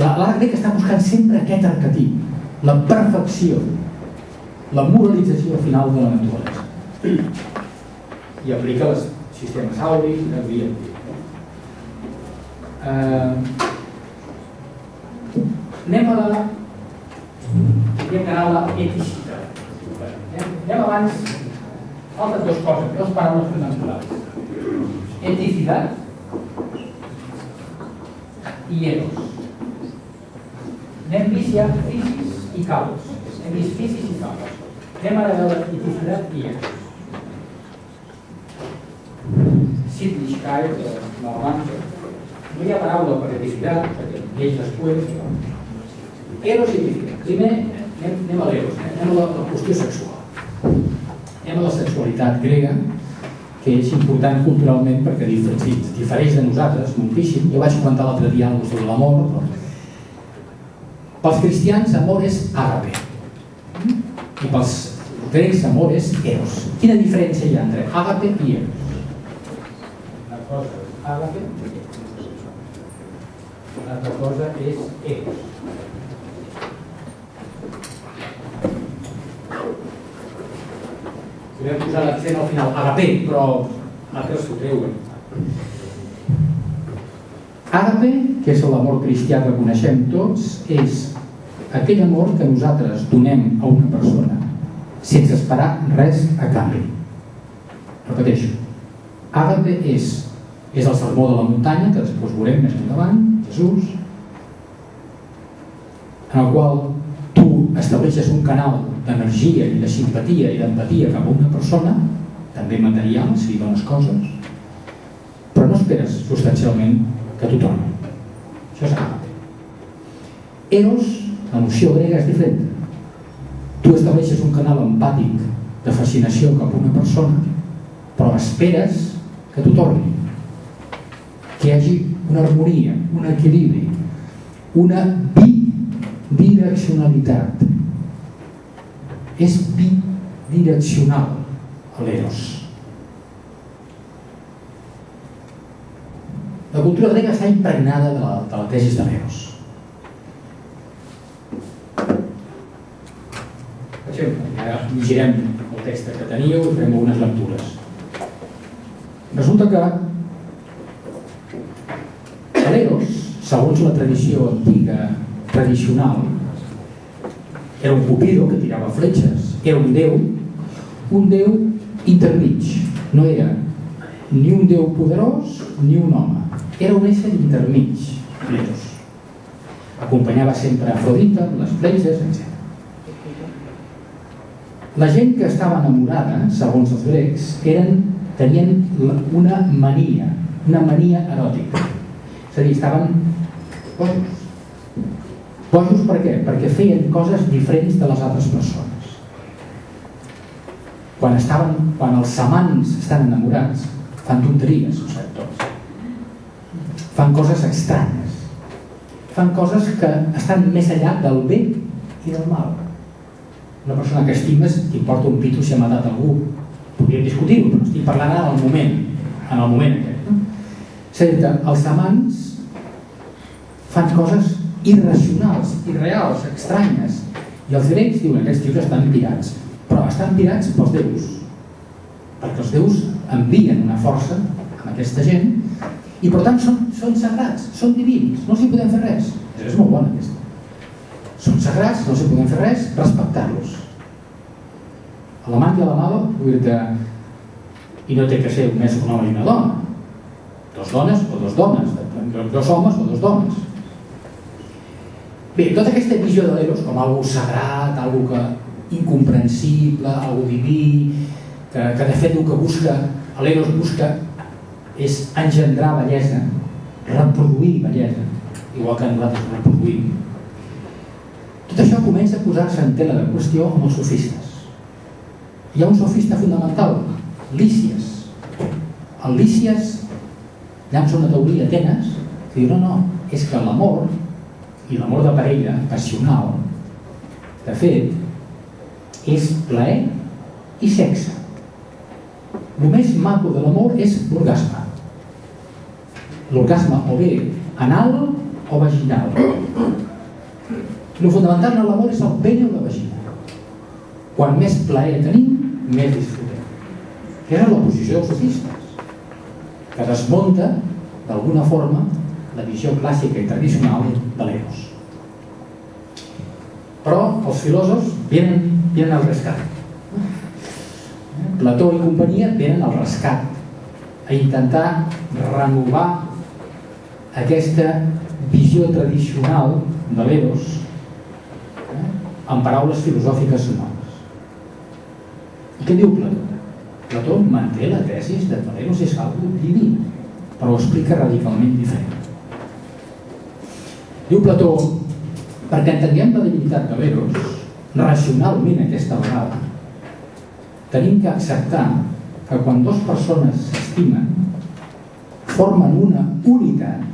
L'art grec està buscant sempre aquest arquetip, la perfecció, la moralització final de la naturalesa. I aplica els sistemes àulics, anem a la eticitat. Anem abans, falten dues coses, dues paraules fonamentals. Eticitat i eros. N'hem vist ja fisis i calos. Hem vist fisis i calos. Anem ara a veure eticitat i eros. Sittlichkeit, normalment, no hi ha paraula per eticitat, perquè lleig després. Eros i eticitat. Primer, anem a l'eros, anem a la qüestió sexual. Anem a la sexualitat grega, que és important culturalment perquè difereix de nosaltres moltíssim. Jo vaig comentar l'altre dia alguna cosa sobre l'amor, però pels cristians amor és àgape i pels grecs amor és eros. Quina diferència hi ha entre àgape i eros? Una cosa és àgape, l'altra cosa és eros. Podem posar l'accent al final, agapé, però altres s'ho treuen. Agape, que és l'amor cristià que coneixem tots, és aquell amor que nosaltres donem a una persona sense esperar res a canvi. Repeteixo, agape és el sermó de la muntanya, que després veurem més endavant, Jesús, en el qual tu estableixes un canal d'energia i de simpatia i d'empatia cap a una persona, també material, si dones coses, però no esperes substancialment que t'ho torni. Això és agape. Eros, la noció grega és diferent. Tu estableixes un canal empàtic de fascinació cap a una persona, però esperes que t'ho torni. Que hi hagi una harmonia, un equilibri, una bidireccionalitat. És bidireccional l'eros. La cultura grega està impregnada de la tesi de l'eros. Per exemple, ja llegirem el text que teníeu i farem algunes lectures. Resulta que l'eros, segons la tradició antiga, tradicional, era un cupido que tirava fletxes, era un déu intermig, no era ni un déu poderós ni un home, era un ésser intermig, l'eros. Acompanyava sempre Afrodita, les fletxes, etc. La gent que estava enamorada, segons els grecs, tenien una mania eròtica. És a dir, estaven bojos. Bojos per què? Perquè feien coses diferents de les altres persones. Quan els amants estan enamorats, fan tonteries, ho sabem tots. Fan coses estranyes. Fan coses que estan més enllà del bé i del mal. Una persona que estimes t'importa un pito si ha matat algú. Podríem discutir-ho, però estic parlant ara del moment. En el moment aquest. És a dir, que els amants fan coses irracionals, irreals, estranyes. I els grecs diuen que aquests tios estan pirats. Però estan pirats pels déus. Perquè els déus envien una força a aquesta gent i per tant són sagrats, són divins, no s'hi podem fer res. És molt bona aquesta. Són sagrats, no s'hi podem fer res, respectar-los. A l'amant i a la mala, vull dir-te, i no té que ser només un home i una dona. Dos dones o dos dones, dos homes o dos dones. Bé, tota aquesta visió de l'eros com algo sagrat, algo que incomprensible, algo diví, que de fet el que busca, l'Eros busca, és engendrar bellesa, reproduir bellesa, igual que nosaltres reproduïm. Tot això comença a posar-se en tela de qüestió amb els sofistes. Hi ha un sofista fundamental, Lísies. El Lísies llança una teoria a Atenes que diu no, és que l'amor, i l'amor de parella, passional, de fet, és plaer i sexe. El més maco de l'amor és l'orgasme. L'orgasme o bé anal o vaginal. El fonamental en l'amor és el pene o la vagina. Quan més plaer tenim, més disfrutem. Era la posició dels sofistes, que desmunta, d'alguna forma, la visió clàssica i tradicional de l'Eros. Però els filòsofs venen al rescat. Plató i companyia venen al rescat, a intentar renovar aquesta visió tradicional de l'Eros en paraules filosòfiques noves. I què diu Plató? Plató manté la tesi de que l'Eros és algo diví, però ho explica radicalment diferent. Diu Plató, perquè entenguem la divinitat de l'Eros, racionalment aquesta vegada, tenim que acceptar que quan dues persones s'estimen, formen una unitat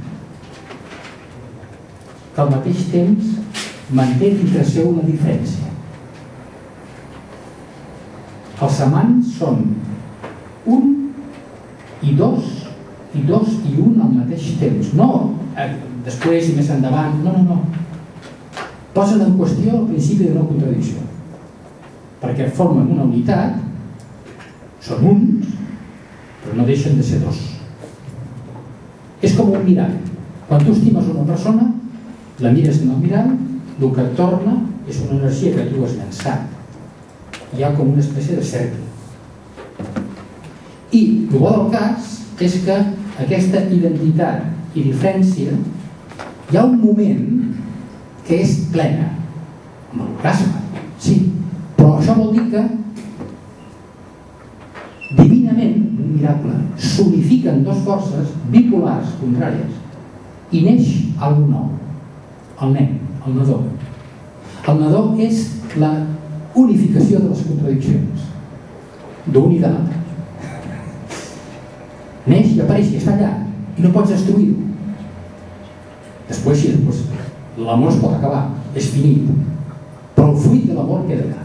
que al mateix temps manté dintre seu una diferència. Els amants són un i dos i un al mateix temps. No després i més endavant, no. Posen en qüestió el principi de no contradicció. Perquè formen una unitat, són uns, però no deixen de ser dos. És com un mirall. Quan tu estimes una persona, la mires en el mirall, el que et torna és una energia que tu has llançat. Hi ha com una espècie de cercle. I el bo del cas és que aquesta identitat i diferència hi ha un moment que és plena, amb l'orgasme, sí, però això vol dir que divinament, un miracle, s'unifiquen dues forces bipolars contràries i neix algú nou, el nen, el nadó. El nadó és la unificació de les contradiccions, d'un i de l'altre. Neix i apareix i està allà i no pots destruir-ho. Després sí, l'amor es pot acabar, és finit, però el fruit de l'amor queda allà.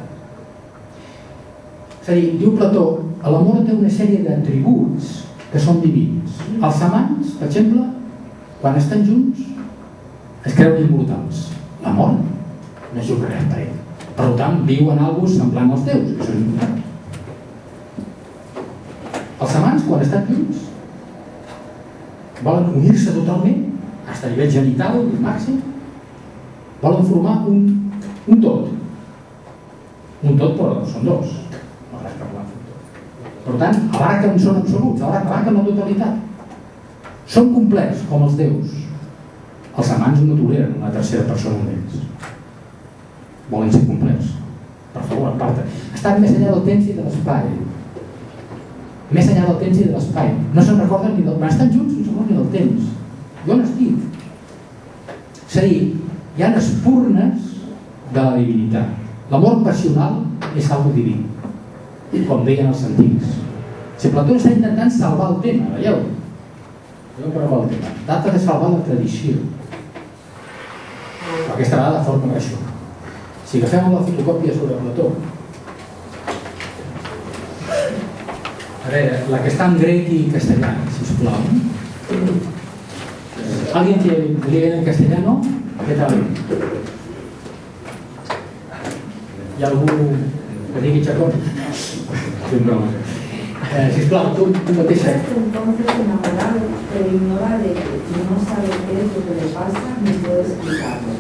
És a dir, diu Plató, l'amor té una sèrie d'atributs que són divins. Els amants, per exemple, quan estan junts, es creuen immortals. La mort no és res per ell. Per tant, viuen algo semblant als déus, que són immortals. Els amants, quan estan junts, volen unir-se totalment, fins a nivell genital i màxim, volen formar un tot. Un tot, però són dos. Per tant, abarquen, són absoluts, abarquen la totalitat. Són complets, com els déus. Els amants no toleren una tercera persona d'ells. Volen ser complets. Per favor, aparta. Estan més enllà del temps i de l'espai. Més enllà del temps i de l'espai. No se'n recorden ni del... Quan estan junts no se'n recorden ni del temps. Jo on estic? És a dir, hi ha espurnes de la divinitat. L'amor passional és algo diví, com deien els antics. Si Plató està intentant salvar el tema, veieu? El tema. Tracta de salvar la tradició. Però aquesta vegada de forma racional. Si agafem la fotocòpia sobre Plató, a veure, la que està en grec i castellà, sisplau. ¿Alguien que lee en castellano? ¿Qué tal? ¿Hi ha algú que digui Chacón? Sisplau, tu mateixa. Entonces enamorado, pero ignora de que no sabe qué es lo que le pasa ni puede explicarlo.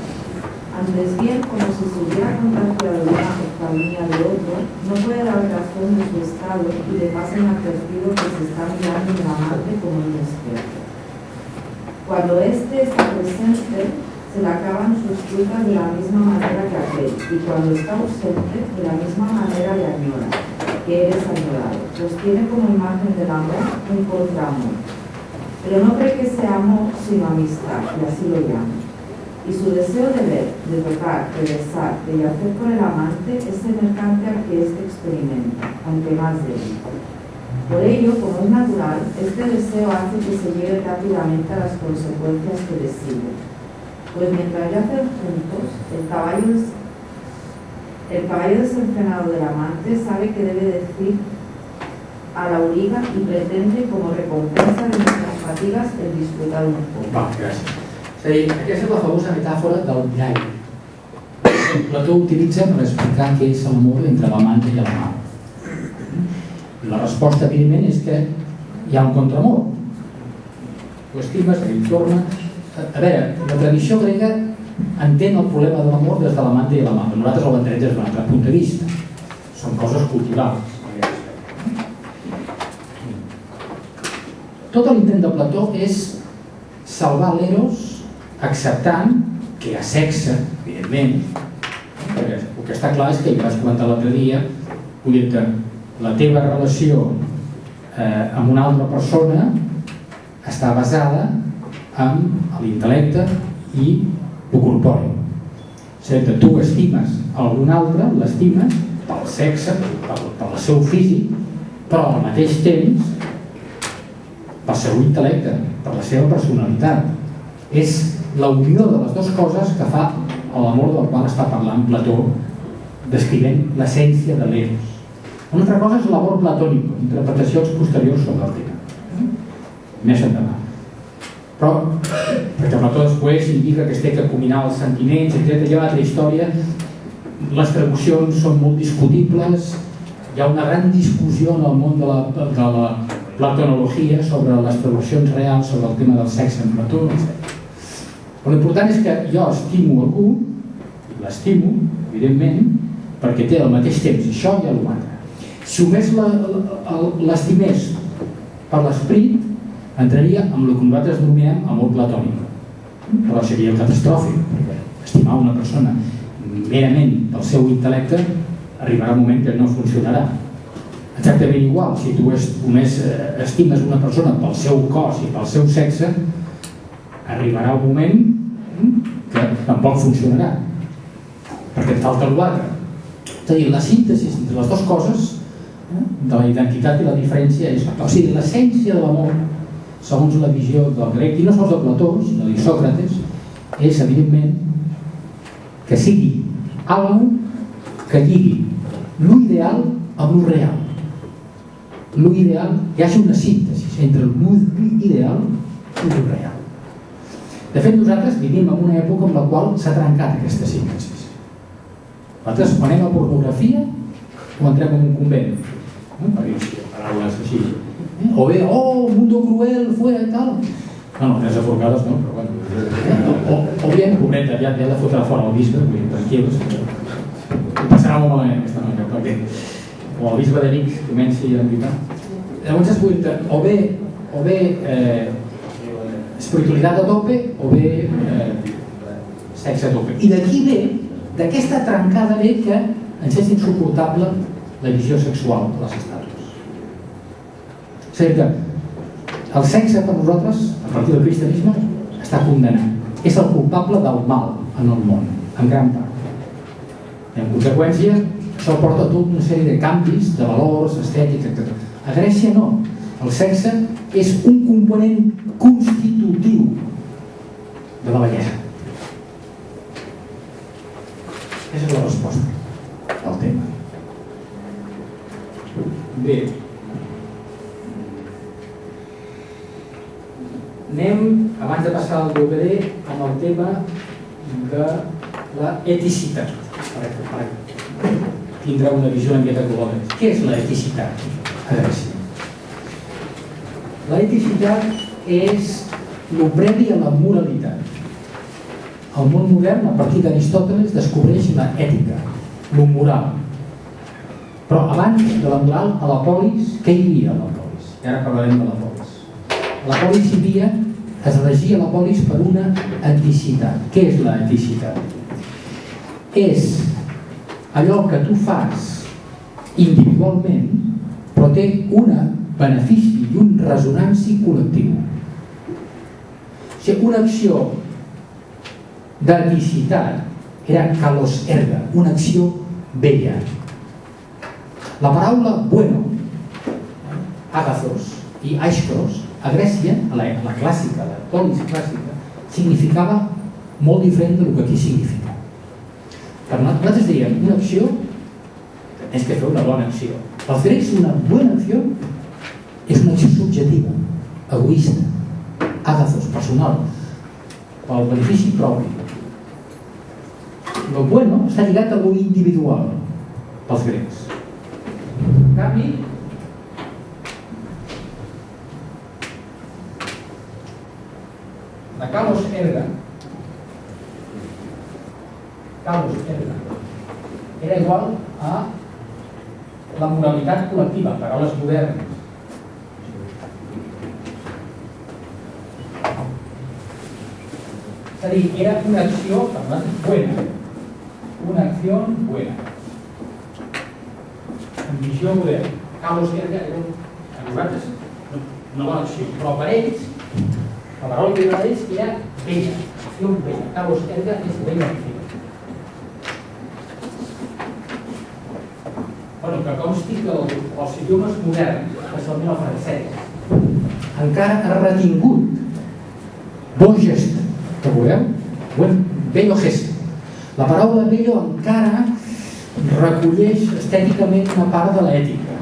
Antes bien, como si se hubiera contagiado una oftalmía de otro, no puede dar razón de su estado y le pasa inadvertido que se está mirando en la amante como en un espejo. Cuando éste está presente, se le acaban sus frutas de la misma manera que aquel, y cuando está ausente, de la misma manera le añora, que eres añorado. Los tiene como imagen del amor, un contraamor. Pero no cree que sea amor, sino amistad, y así lo llama. Y su deseo de ver, de tocar, de besar, de yacer con el amante es semejante al que éste experimenta, aunque más débil. Por ello, como es natural, este deseo hace que se lleve rápidamente a las consecuencias que le siguen. Pues mientras yacen juntos, el caballo desenfrenado del amante sabe que debe decir a la auriga y pretende, como recompensa de nuestras fatigas, el disfrutar un poco. Va, gràcies. És a dir, aquesta és la famosa metàfora del mirall. Plató utilitza per explicar què és l'amor entre l'amant i l'amant. La resposta, evidentment, és que hi ha un contramor. Tu estimes, ell torna... A veure, la tradició grega entén el problema de l'amor des de l'amant i l'amant. Nosaltres ho entenem des d'un altre punt de vista. Són coses culturals. Tot l'intent de Plató és salvar l'eros acceptant que hi ha sexe, evidentment, perquè el que està clar és que ja vaig comentar l'altre dia, vull dir que la teva relació amb una altra persona està basada en l'intel·lecte i el corpori. O sigui que tu estimes algun altre, l'estimes pel sexe, pel seu físic, però al mateix temps pel seu intel·lecte, per la seva personalitat. És la unió de les dues coses que fa l'amor del qual està parlant Plató, descrivint l'essència de l'eros. Una altra cosa és l'amor platònic, interpretacions posteriors sobre el tema. Més endavant. Però, perquè Plató després indica que es té que combinar els sentiments, etc. Hi ha una altra història, les traduccions són molt discutibles, hi ha una gran discussió en el món de la platonologia sobre les traduccions reals sobre el tema del sexe en Plató, etc. Però l'important és que jo estimo algú, l'estimo, evidentment, perquè té al mateix temps això i l'altre. Si només l'estimés per l'esperit, entraria en el que nosaltres denominem amor platònic. Però seria catastròfic, perquè estimar una persona merament pel seu intel·lecte arribarà un moment que no funcionarà. Exactament igual, si tu només estimes una persona pel seu cos i pel seu sexe, arribarà un moment que tampoc funcionarà, perquè et falta l'altre. És a dir, la síntesi entre les dues coses, de la identitat i la diferència, és, o sigui, l'essència de l'amor, segons la visió del grec, i no sols de Plató, sinó de Sòcrates, és, evidentment, que sigui algo que lligui l'ideal amb lo real. L'ideal, hi hagi una síntesi entre l'ideal i lo real. De fet, nosaltres vivim en una època en la qual s'ha trencat aquesta síntesi. Nosaltres, quan anem a pornografia, o entrem en un convent, per dir paraules així, o bé, oh, mundo cruel, fuera i tal. No, tres aforcades no, però bueno. O bien, pobreta, ja de fotre fora el bisbe, vull dir, tranquils. Ho passarà molt malament aquesta noia, perquè o el bisbe de Vic comenci a lluitar. Llavors, vull dir, o bé espiritualitat a tope, o bé sexe a tope. I d'aquí ve, d'aquesta trencada ve que ens és insuportable la visió sexual de les estàtues. O sigui que el sexe per nosaltres, a partir del cristianisme, està condemnat. És el culpable del mal en el món, en gran part. I en conseqüència, això porta a tota una sèrie de canvis, de valors, estètics, etc. A Grècia no. El sexe és un component constitutiu de la bellesa. Aquesta és la resposta al tema. Bé. Anem, abans de passar al DVD, amb el tema de la eticitat. Per tindrà una visió una miqueta global. Què és la eticitat? A veure. La eticitat és el previ a la moralitat. El món modern, a partir d'Aristòteles, descobreix la ètica, el moral. Però abans de la moral, a la polis, què hi havia a la polis? I ara parlarem de la polis. A la polis hi havia es regia la polis per una eticitat. Què és la eticitat? És allò que tu fas individualment, però té un benefici i un resonanci col·lectiu. O sigui, una acció d'eticitat era kalos erga, una acció bella. La paraula bueno, agathos i aiskros, a Grècia, a la clàssica, la polis clàssica, significava molt diferent del que aquí significa. Per nosaltres dèiem, una acció és que fer una bona acció. Els grecs, una bona acció és una acció subjetiva, egoista, agathos, personal, pel benefici propi. Lo bueno està lligat a lo individual pels grecs. En canvi, la kalos erga era igual a la moralitat col·lectiva, paraules modernes. És a dir, era una acció, per nosaltres, buena. Una acció buena. En visió moderna. Kalos erga era a nosaltres una bona acció, però per ells, la paraula que era d'ells era bella, acció bella. Kalos erga és bella acció. Bueno, que consti que els idiomes moderns, especialment el francès, encara ha retingut bon gest, que veureu? Bello gest. La paraula bello encara recolleix estèticament una part de l'ètica,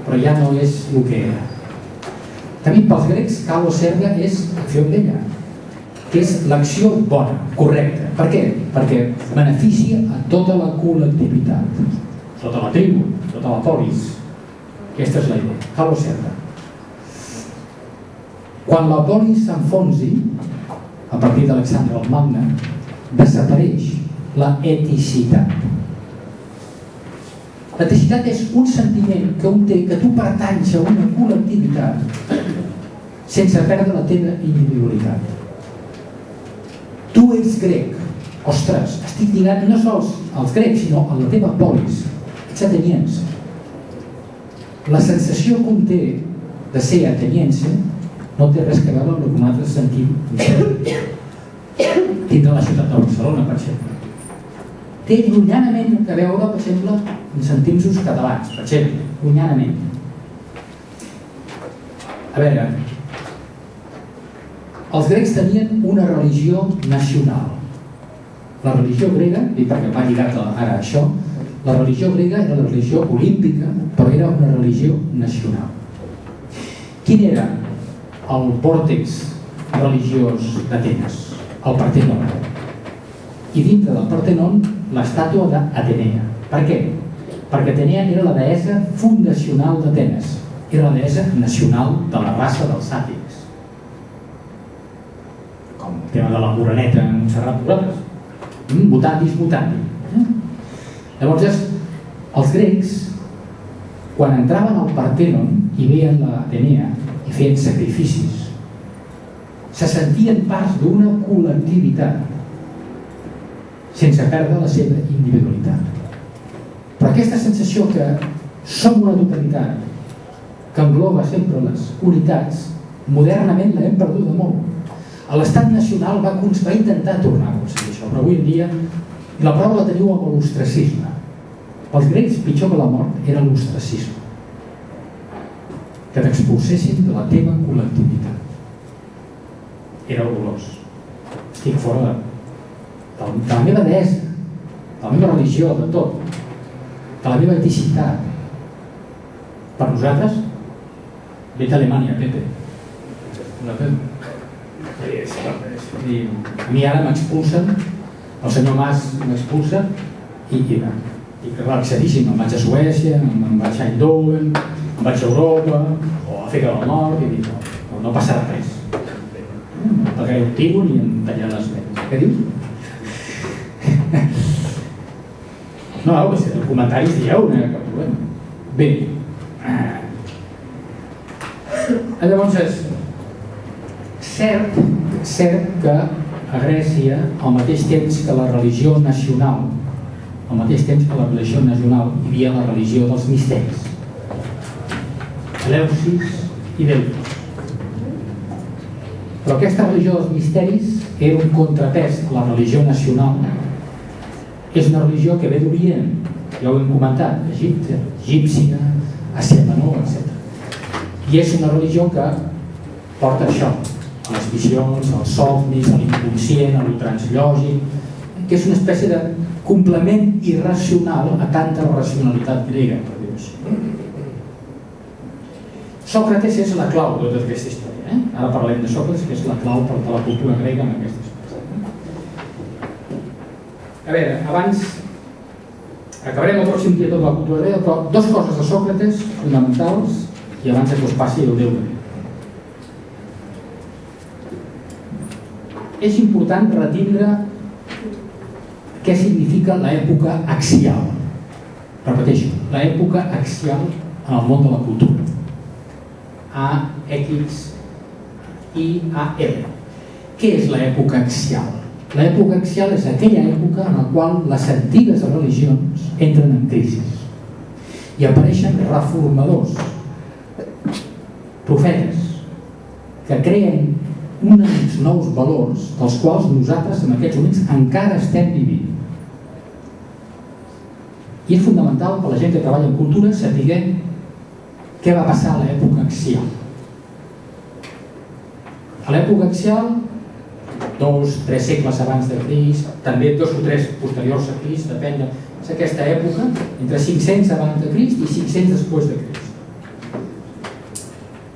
però ja no és el que era. També pels grecs, kalos erga és acció bella, que és l'acció bona, correcta. Per què? Perquè beneficia a tota la col·lectivitat, tota la tribu, tota la polis. Aquesta és la idea, kalos erga. Quan la polis s'enfonsi, a partir d'Alexandre el Magne, desapareix la eticitat. L'eticitat és un sentiment que un té, que tu pertanys a una col·lectivitat sense perdre la teva individualitat. Tu ets grec, ostres, estic lligat no sols als grecs, sinó a la teva polis, ets ateniense. La sensació que un té de ser ateniense no té res a veure amb el que nosaltres sentim dintre la ciutat de Barcelona, per exemple. Té llunyanament a veure, per exemple, en sentim-nos catalans, per exemple, llunyanament. A veure, els grecs tenien una religió nacional. La religió grega, i perquè va lligat ara a això, la religió grega era la religió olímpica, però era una religió nacional. Quin era el vòrtex religiós d'Atenes? El Partenon. I dintre del Partenon, l'estàtua d'Atenea. Per què? Perquè Atenea era la deessa fundacional d'Atenes. Era la deessa nacional de la raça dels sàtirs. Com el tema de la moreneta en Montserrat Borràs. Mutandis, mutandi. Llavors, els grecs, quan entraven al Partenon i veien l'Atenea i feien sacrificis, se sentien parts d'una col·lectivitat sense perdre la seva individualitat. Però aquesta sensació que som una totalitat que engloba sempre les unitats, modernament l'hem perduda molt. L'estat nacional va intentar tornar a aconseguir això, però avui en dia la prova la teniu amb l'ostracisme. Pels grecs, pitjor que la mort era l'ostracisme, que t'expulsessin de la teva col·lectivitat. Era horrorós. Estic fora de la meva deessa, de la meva religió, de tot, de la meva eticitat. Per nosaltres, vete a Alemanya, Pepe. A mi ara m'expulsen, el senyor Mas m'expulsa i relaxadíssim, em vaig a Suècia, em vaig a Eindhoven, em vaig a Europa o a Àfrica del Nord i dic, no passarà res. No pagaré un tiro ni em tallaré les venes. Què dius? No, si els comentaris dieu, no hi ha cap problema. Bé, llavors és cert cert que a Grècia, al mateix temps que la religió nacional, hi havia la religió dels misteris, Eleusis i Delfos. Però aquesta religió dels misteris era un contrapès a la religió nacional. És una religió que ve d'Orient, ja ho hem comentat, egípcia, Àsia Menor, etc. I és una religió que porta això, a les visions, als somnis, a l'inconscient, a lo translògic, que és una espècie de complement irracional a tanta racionalitat grega, per dir-ho així. Sòcrates és la clau de tota aquesta història. Ara parlem de Sòcrates, que és la clau per a la cultura grega en aquesta història. A veure, abans acabarem el pròxim dia tota la cultura grega, però dues coses de Sòcrates fonamentals i abans que us passi el Déu grec. És important retindre què significa l'època axial. Repeteixo, l'època axial en el món de la cultura. A-X-I-A-L. Què és l'època axial? L'època axial és aquella època en la qual les antigues religions entren en crisi i apareixen reformadors, profetes, que creen uns nous valors dels quals nosaltres en aquests moments encara estem vivint. I és fundamental per a la gent que treballa en cultura saber què va passar a l'època axial. A l'època axial, 2-3 segles abans de Crist, també 2 o 3 posteriors a Crist, depèn d'aquesta època, entre 500 abans de Crist i 500 després de Crist.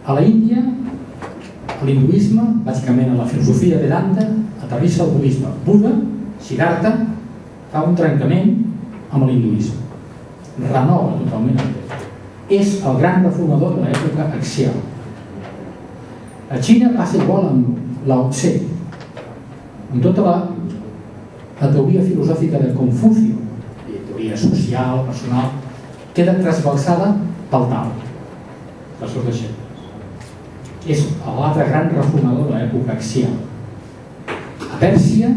A la Índia, a l'hinduisme, bàsicament a la filosofia Vedanta, aterrissa el budisme. Buda, Siddhartha, fa un trencament amb l'hinduisme. Renova totalment el Veda. És el gran reformador de l'època axial. A Xina passa igual amb Lao Tse, amb tota la teoria filosòfica de Confucio, teoria social, personal, queda trasbalsada pel Tao, dels seus deixebles. És l'altre gran reformador de l'època axial. A Pèrsia,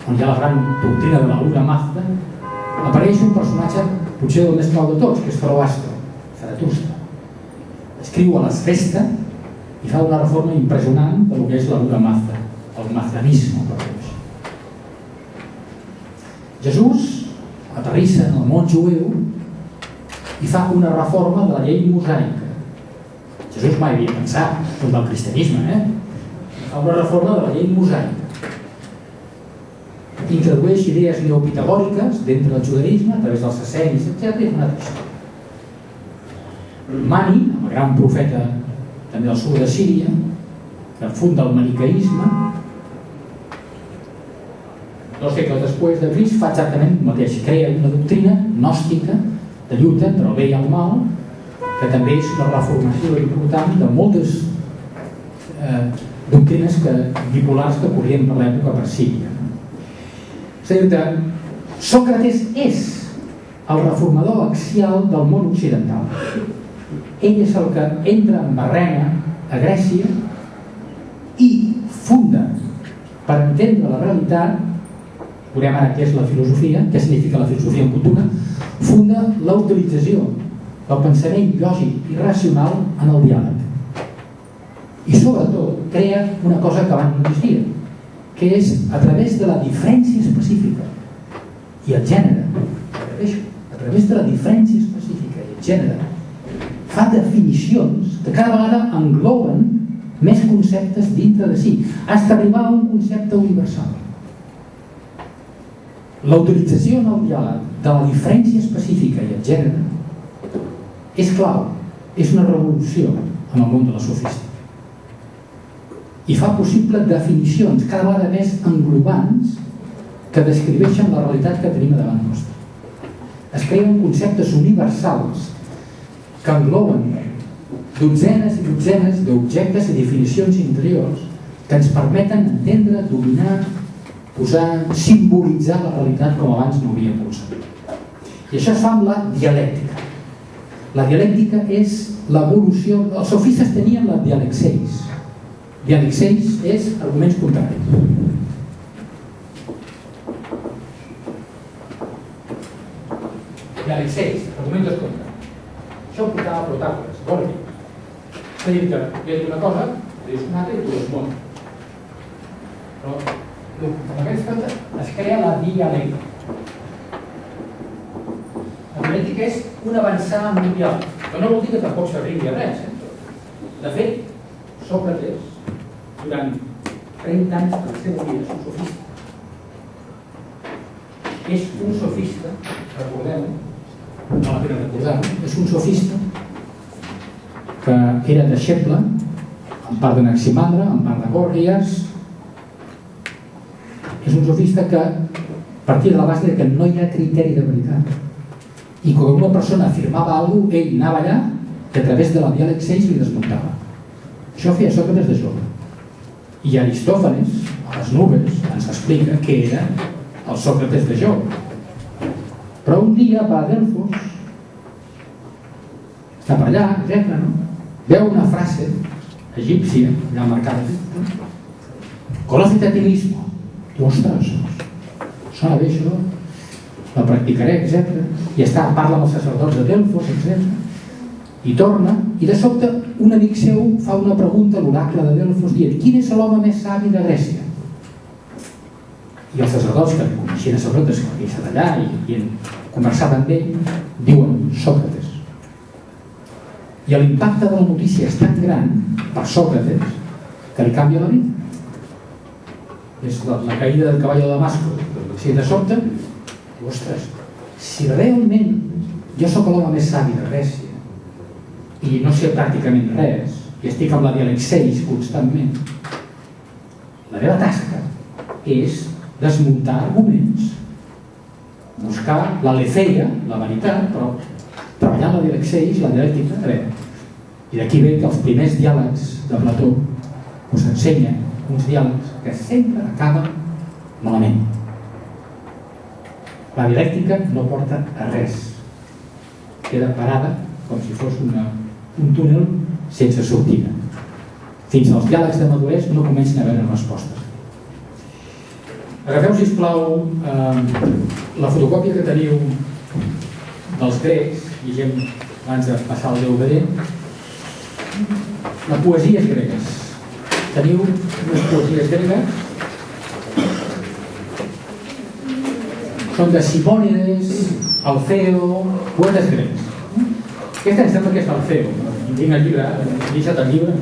on hi ha la gran doctrina de la Ura Mazda, apareix un personatge potser el més clau de tots, que és Zoroastro, Zaratustra. Escriu a l'Esvesta i fa una reforma impressionant del que és la Ura Mazda, el mazdanisme, per dir-ho així. Jesús aterrissa en el món jueu i fa una reforma de la llei mosaica. Jesús mai havia pensat sobre el cristianisme, fa una reforma de la llei mosaica. Introdueix idees neopitagòriques dintre del judaïsme a través dels essenis, etc. i una altra història. Mani, el gran profeta també del sud de Síria, que funda el maniqueisme, 2 segles després de Crist, fa exactament el mateix. Crea una doctrina gnòstica de lluita entre el bé i el mal, que també és una reformació important de moltes doctrines bipolars que corrien per l'època per Síria. És a dir que Sòcrates és el reformador axial del món occidental. Ell és el que entra en barrena a Grècia i funda, per entendre la realitat, veurem ara què és la filosofia, què significa la filosofia en cultura, funda la utilització del pensament lògic i racional en el diàleg. I sobretot crea una cosa que abans no existia, que és a través de la diferència específica i el gènere, a través de la diferència específica i el gènere, fa definicions que cada vegada engloben més conceptes dintre de si, fins a arribar a un concepte universal. La utilització en el diàleg de la diferència específica i el gènere és clau, és una revolució en el món de la sofística. I fa possible definicions cada vegada més englobants que descriveixen la realitat que tenim davant nostre. Es creen conceptes universals que engloben dotzenes i dotzenes d'objectes i definicions interiors que ens permeten entendre, dominar, posar, simbolitzar la realitat com abans no havíem concebut. I això es fa amb la dialèctica. La dialèctica és l'evolució. Els sofistes tenien la dialexeis. Diàleg 6 és arguments contraris. Diàleg 6, argumentos contraris. Això portava a Protàgores, Gorgi. És a dir, que jo dic una cosa, dius una altra i tu dius molt. Però amb aquest cas es crea la dialèctica. La dialèctica és un avançar en un diàleg. Però no vol dir que tampoc s'arribi a res. De fet, Sòcrates, durant 30 anys de la seva vida, és un sofista. És un sofista, recordeu, no la pena recordar-ho, és un sofista que era deixeble, en part d'Anaximandre, en part de Gòrgies. És un sofista que partia de la base que no hi ha criteri de veritat. I quan una persona afirmava alguna cosa, ell anava allà i a través de la diàleg 6 li desmuntava. Això feia Sòcrates de jove. I Aristòfanes, a les nubes, ens explica què era el Sòcrates de jove. Però un dia va a Delfos, està per allà, etc. Veu una frase egípcia, allà marcada, «Conócete a ti mismo». Diu, ostres, sona bé això, la practicaré, etc. I parla amb els sacerdots de Delfos, etc. I torna, i de sobte un amic seu fa una pregunta a l'oracle de Delfos dient «Quin és l'home més savi de Grècia?» I els sacerdots que coneixien a Sòcrates, que havia estat allà i han conversat amb ell, diuen «Sòcrates». I l'impacte de la notícia és tan gran per Sòcrates que li canvia la vida. És la caïda del cavall de Damasco. Si de sobte, ostres, si realment jo sóc l'home més savi de Grècia i no sé pràcticament res, i estic amb la diàleg 6 constantment, la meva tasca és desmuntar arguments, buscar l'aletheia, la veritat, però treballant la diàleg 6, la dialèctica, a veure. I d'aquí ve que els primers diàlegs de Plató us ensenyen uns diàlegs que sempre acaben malament. La dialèctica no porta a res. Queda parada com si fos un túnel sense sortida. Fins als diàlegs de maduresa no comencin a haver respostes. Agafeu, sisplau, la fotocòpia que teniu dels grecs, llegem abans de passar al DVD, les poesies gregues. Teniu unes poesies gregues, són de Simònides, Alceo, poetes grecs. Aquesta em sembla que és Alceo, tinc el llibre, he deixat el llibre,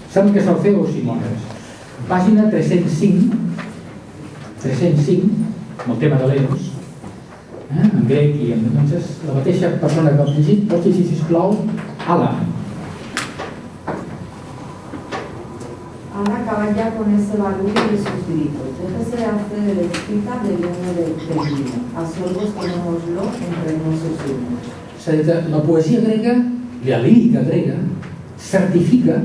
sembla que és Alceo o Simònides. Pàgina 305, amb el tema de l'Eros, en grec i en la mateixa persona que ho ha llegit, pots llegir, sisplau, Ala. Ana acaba ya con ese barullo de sus gritos. Déjese hacer de la escrita del humo del vino. A sorbos tomémoslo entre hermosos humos. És a dir, que la poesia grega, la lírica grega, certifica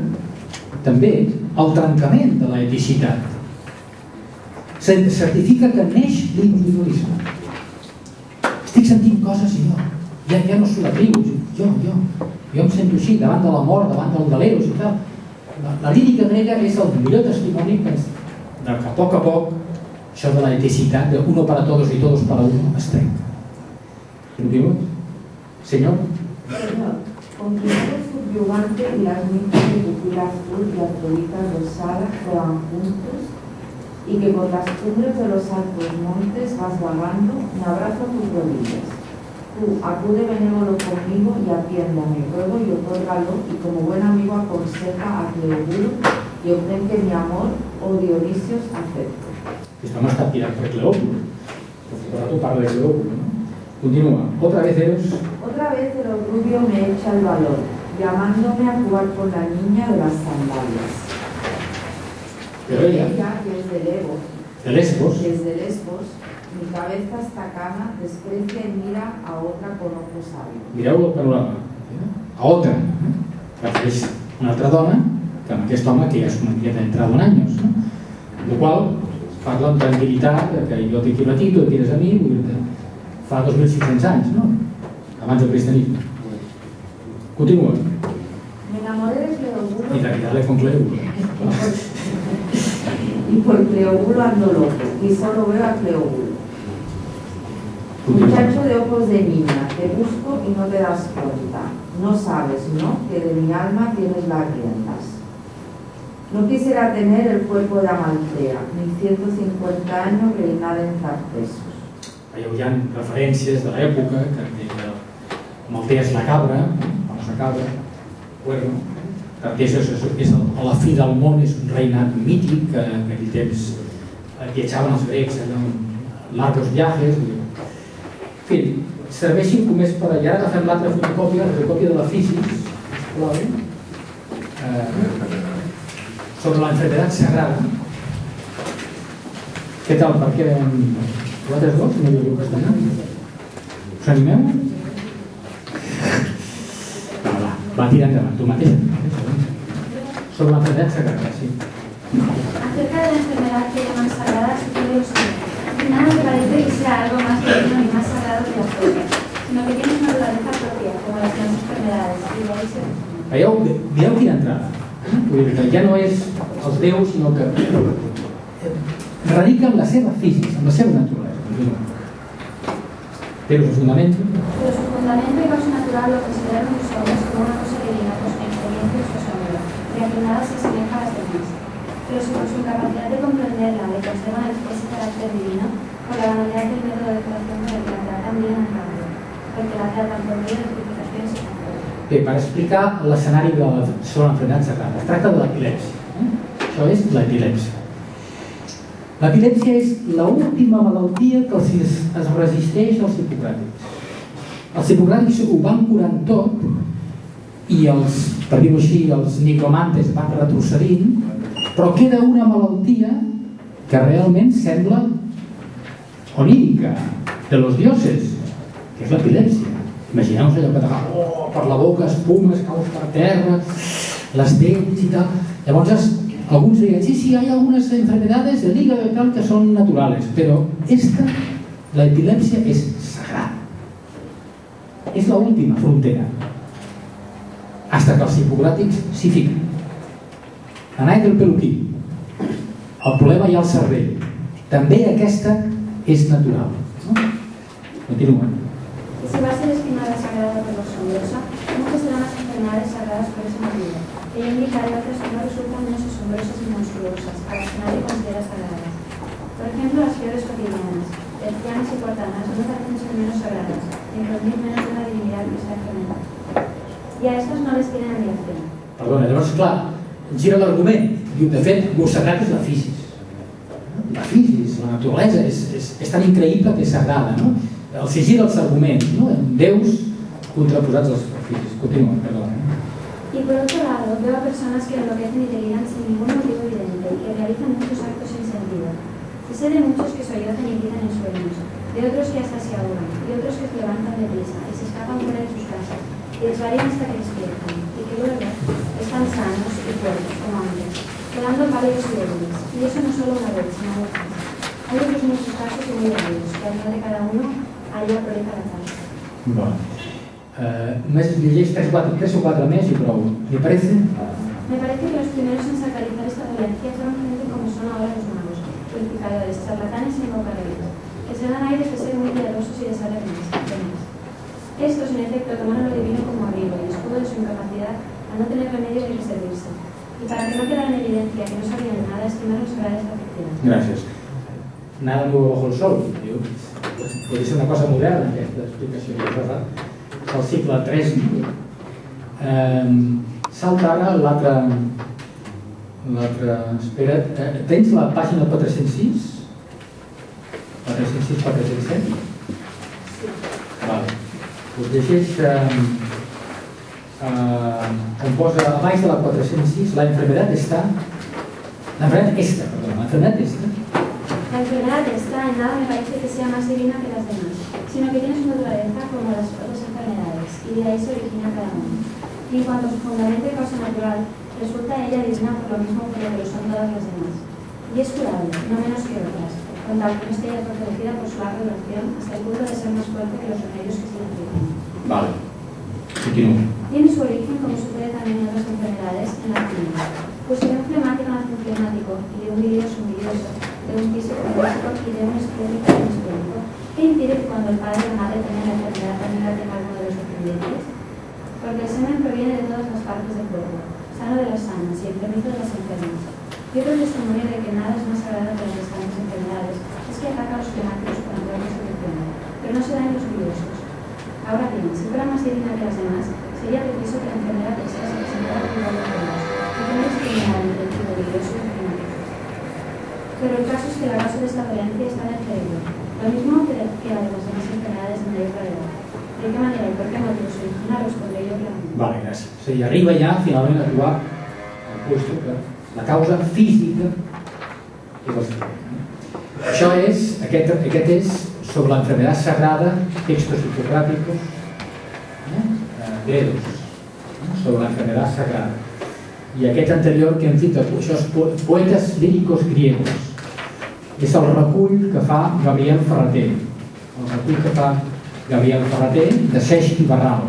també el trencament de l'eticitat. Certifica que neix l'individualisme. Estic sentint coses i ja no sóc la tribu, jo em sento així davant de la mort, davant del Daleros i tal. La lírica grega és el millor testimoni que a poc això de l'eticitat, de uno para todos y todos para uno, es trenca. Continua. Señor. Señor, con quien subyugante y las ninfas de pupila azul y artoritas rosadas juegan juntos y que por las cumbres de los altos montes vas vagando, me abrazo a tus rodillas. Tú acude benévolo conmigo y atiéndame, ruego y otórgalo, y como buen amigo aconseja a Cleobulus y obtén que mi amor, oh Dionisios, acepte. Esto no está tirado por Cleobulus. Ahora tú parla de Cleobulus, ¿no? Continúa. Otra vez Eros. Otra vez el rubio me echa el valor, llamándome a jugar con la niña de las sandalias. Pero ella, que es de Lesbos, de Lesbos, mi cabeza está cana, desprecia y mira a otra con ojos sabios. Mireu el panorama. A otra. És una altra dona que amb aquest home que ja és una miqueta d'entrada en anys, no? El qual parla amb tranquil·litat que jo t'he aquí a ti, tu et tires a mi, fa 2.600 anys, no? Abans del cristianisme. Continua. Me enamoré de Cleobulus. I de Cleobulus. y por Cleóbulo ando loco y solo veo a Cleóbulo. Muchacho de ojos de niña, te busco y no te das cuenta. No sabes, ¿no?, que de mi alma tienes las riendas. No quisiera tener el cuerpo de Amaltea, ni 150 años reinar en Tartesos. Veieu, hi ha referències de l'època, que Amaltea és la cabra, la famosa cabra, Cuerno. Tartesos és a la fi del món, és un reinat mític, que en aquell temps viatjaven els grecs, largos viajes. En fi, serveixin com és per... I ara agafem l'altra fotocòpia, la fotocòpia de la Fisis, sobre la enfermedad sagrada. Què tal? Per què... Vosaltres dos? No hi ha castellà? Us animeu? Va tirar endavant, tu mateix. Sobre la enfermedad sagrada, sí. Acerca de la enfermedad que llaman sagrada, se puede usar. Nada me parece que sea algo más divino ni más sagrado que las otras, sino que tiene una naturaleza propia, como las demás enfermedades, y de ahí se... Veieu quina entrada? Ja no és els déus, sinó que radica en la seva física, en la seva naturalesa. Pero su fundamento y causa natural lo consideran los hombres como una cosa divina por su experiencia y su asombro, y a que nada se asemeja a las demás. Pero si por su incapacidad de comprenderla le conservan ese carácter divino, por la banalidad del método de curación con el que la tratan bien en cambio, porque la tratan por medio de purificaciones y control. Bé, per explicar l'escenari sobre l'enfermedad sagrada, es tracta de l'epilèpsia. Això és l'epilèpsia. L'epilèpsia és l'última malaltia que es resisteix als hipocràtics. Els hipocràtics ho van curant tot i els, per dir-ho així, els nigromantes van retrocedint, però queda una malaltia que realment sembla onírica, de los dioses, que és l'epilèpsia. Imagineu-vos allò que t'agafa per la boca, espumes, caus per terra, les dents i tal. Llavors, alguns diuen, sí, hay algunas enfermedades del hígado y tal que son naturales, pero esta, la epilepsia, es sagrada. És l'última frontera. Hasta que els hipocràtics s'hi fiquen. Anar del peluquí. El problema hi ha al cervell. També aquesta és natural. Continua. Y si va a ser estimada sagrada por los asombrosa, muchas serán las enfermedades sagradas por ese motivo. Ella indicará otras que no resultan menos asombrosas y monstruosas, a las que nadie considera sagradas. Por ejemplo, las fiebres cotidianas, tercianas y cuartanas, no parecen ser menos sagradas, ni producir menos de una divinidad que esa enfermedad. I a estas no les tienen admiración. Perdona, llavors, clar, gira l'argument. Diu, de fet, el sagrat és la fisis. La fisis, la naturalesa, és tan increïble que és sagrada, no? Els gira els arguments, no? Déus contraposats als fisis. Continua, perdona. Y por otro lado, veo a personas que enloquecen y deliran sin ningún motivo evidente y que realizan muchos actos sin sentido. Y sé de muchos que sollozan y gritan en sueños, de otros que hasta se ahogan, y otros que se levantan deprisa y se escapan fuera de sus casas, y desvarían hasta que despiertan, y que luego están sanos y fuertes como antes, quedando pálidos y débiles. Y eso no solo una vez, sino muchas. Hay otros muchos casos y muy varios, que al final de cada uno haya prolija la casa. Bueno. Només llegeix 3 o 4 més i prou. ¿Le parece? Me parece que los primeros en sacralizar esta dolencia fueron gente como son ahora los magos, purificadores, charlatanes y invocadores, que se dan aires de ser muy piadosos y de saber más. Estos, en efecto, tomaron lo divino como abrigo y escudo de su incapacidad a no tener remedio ni que servirse. Y para que no quedara en evidencia que no sabían nada, estimaron sagradas afecciones. Gràcies. Nada nuevo bajo el sol. Podria ser una cosa moderna, aquesta explicació. Al segle III. Salta ara l'altre... Espera't, tens la pàgina 406? 406, 407? Sí. Vale. Us llegeix on posa a baix de la 406 la enfermedad esta, la enfermedad esta La enfermedad esta en nada me parece que sea más divina que las demás, sino que tiene su naturaleza como las otras enfermedades, y de ahí se origina cada uno. Y en cuanto a su fundamento y causa natural, resulta ella divina por lo mismo que lo son todas las demás. Y es curable, no menos que otras, con tal que no esté ella fortalecida por su larga duración hasta el punto de ser más fuerte que los remedios que se le aplican. Vale. Continúo. Tiene su origen, como sucede también en otras enfermedades, en la química. Pues si de un flemático nace un flemático y de un vírido es un vírido de un piso turístico y de un estudio histórico. ¿Qué impide que cuando el padre o la madre tengan la enfermedad también la tenga alguno de los descendientes? Porque el semen proviene de todas las partes del cuerpo, sano de las sanas y enfermizo de las enfermas. Y otro testimonio de que nada es más sagrado que las restantes enfermedades es que ataca a los flemáticos con enfermos soluciones, pero no se da en los curiosos. Ahora bien, si fuera más digna que las demás, sería preciso que la enfermedad esta se presentara con igual de todos, y que no discriminara entre el tipo vigoroso y el flemático. Pero el caso es que la base de esta dolencia está en el cerebro, lo mismo que la de las demás enfermedades de mayor gravedad. ¿De qué manera y por qué motivo solucionarlos? Pondré yo claramente. Vale, gràcies. O sigui, arriba ja finalment a trobar el puesto que la causa física és el cerebro. Això és, aquest és sobre la enfermedad sagrada, textos hipocráticos, gredos, sobre la enfermedad sagrada. I aquest anterior que hem dit, això és poetes líricos griegos. És el recull que fa Gabriel Ferrater. El recull que fa Gabriel Ferrater de Seix i Barral.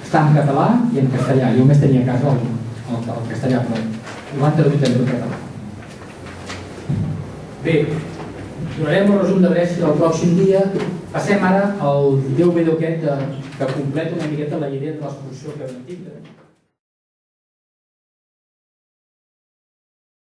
Està en català i en castellà. Jo més tenia a casa el castellà, però ho van traduir també en català. Bé, donarem el resum de Grècia el pròxim dia. Passem ara al vídeo aquest que completa una miqueta la idea de l'exposició que vam tindre.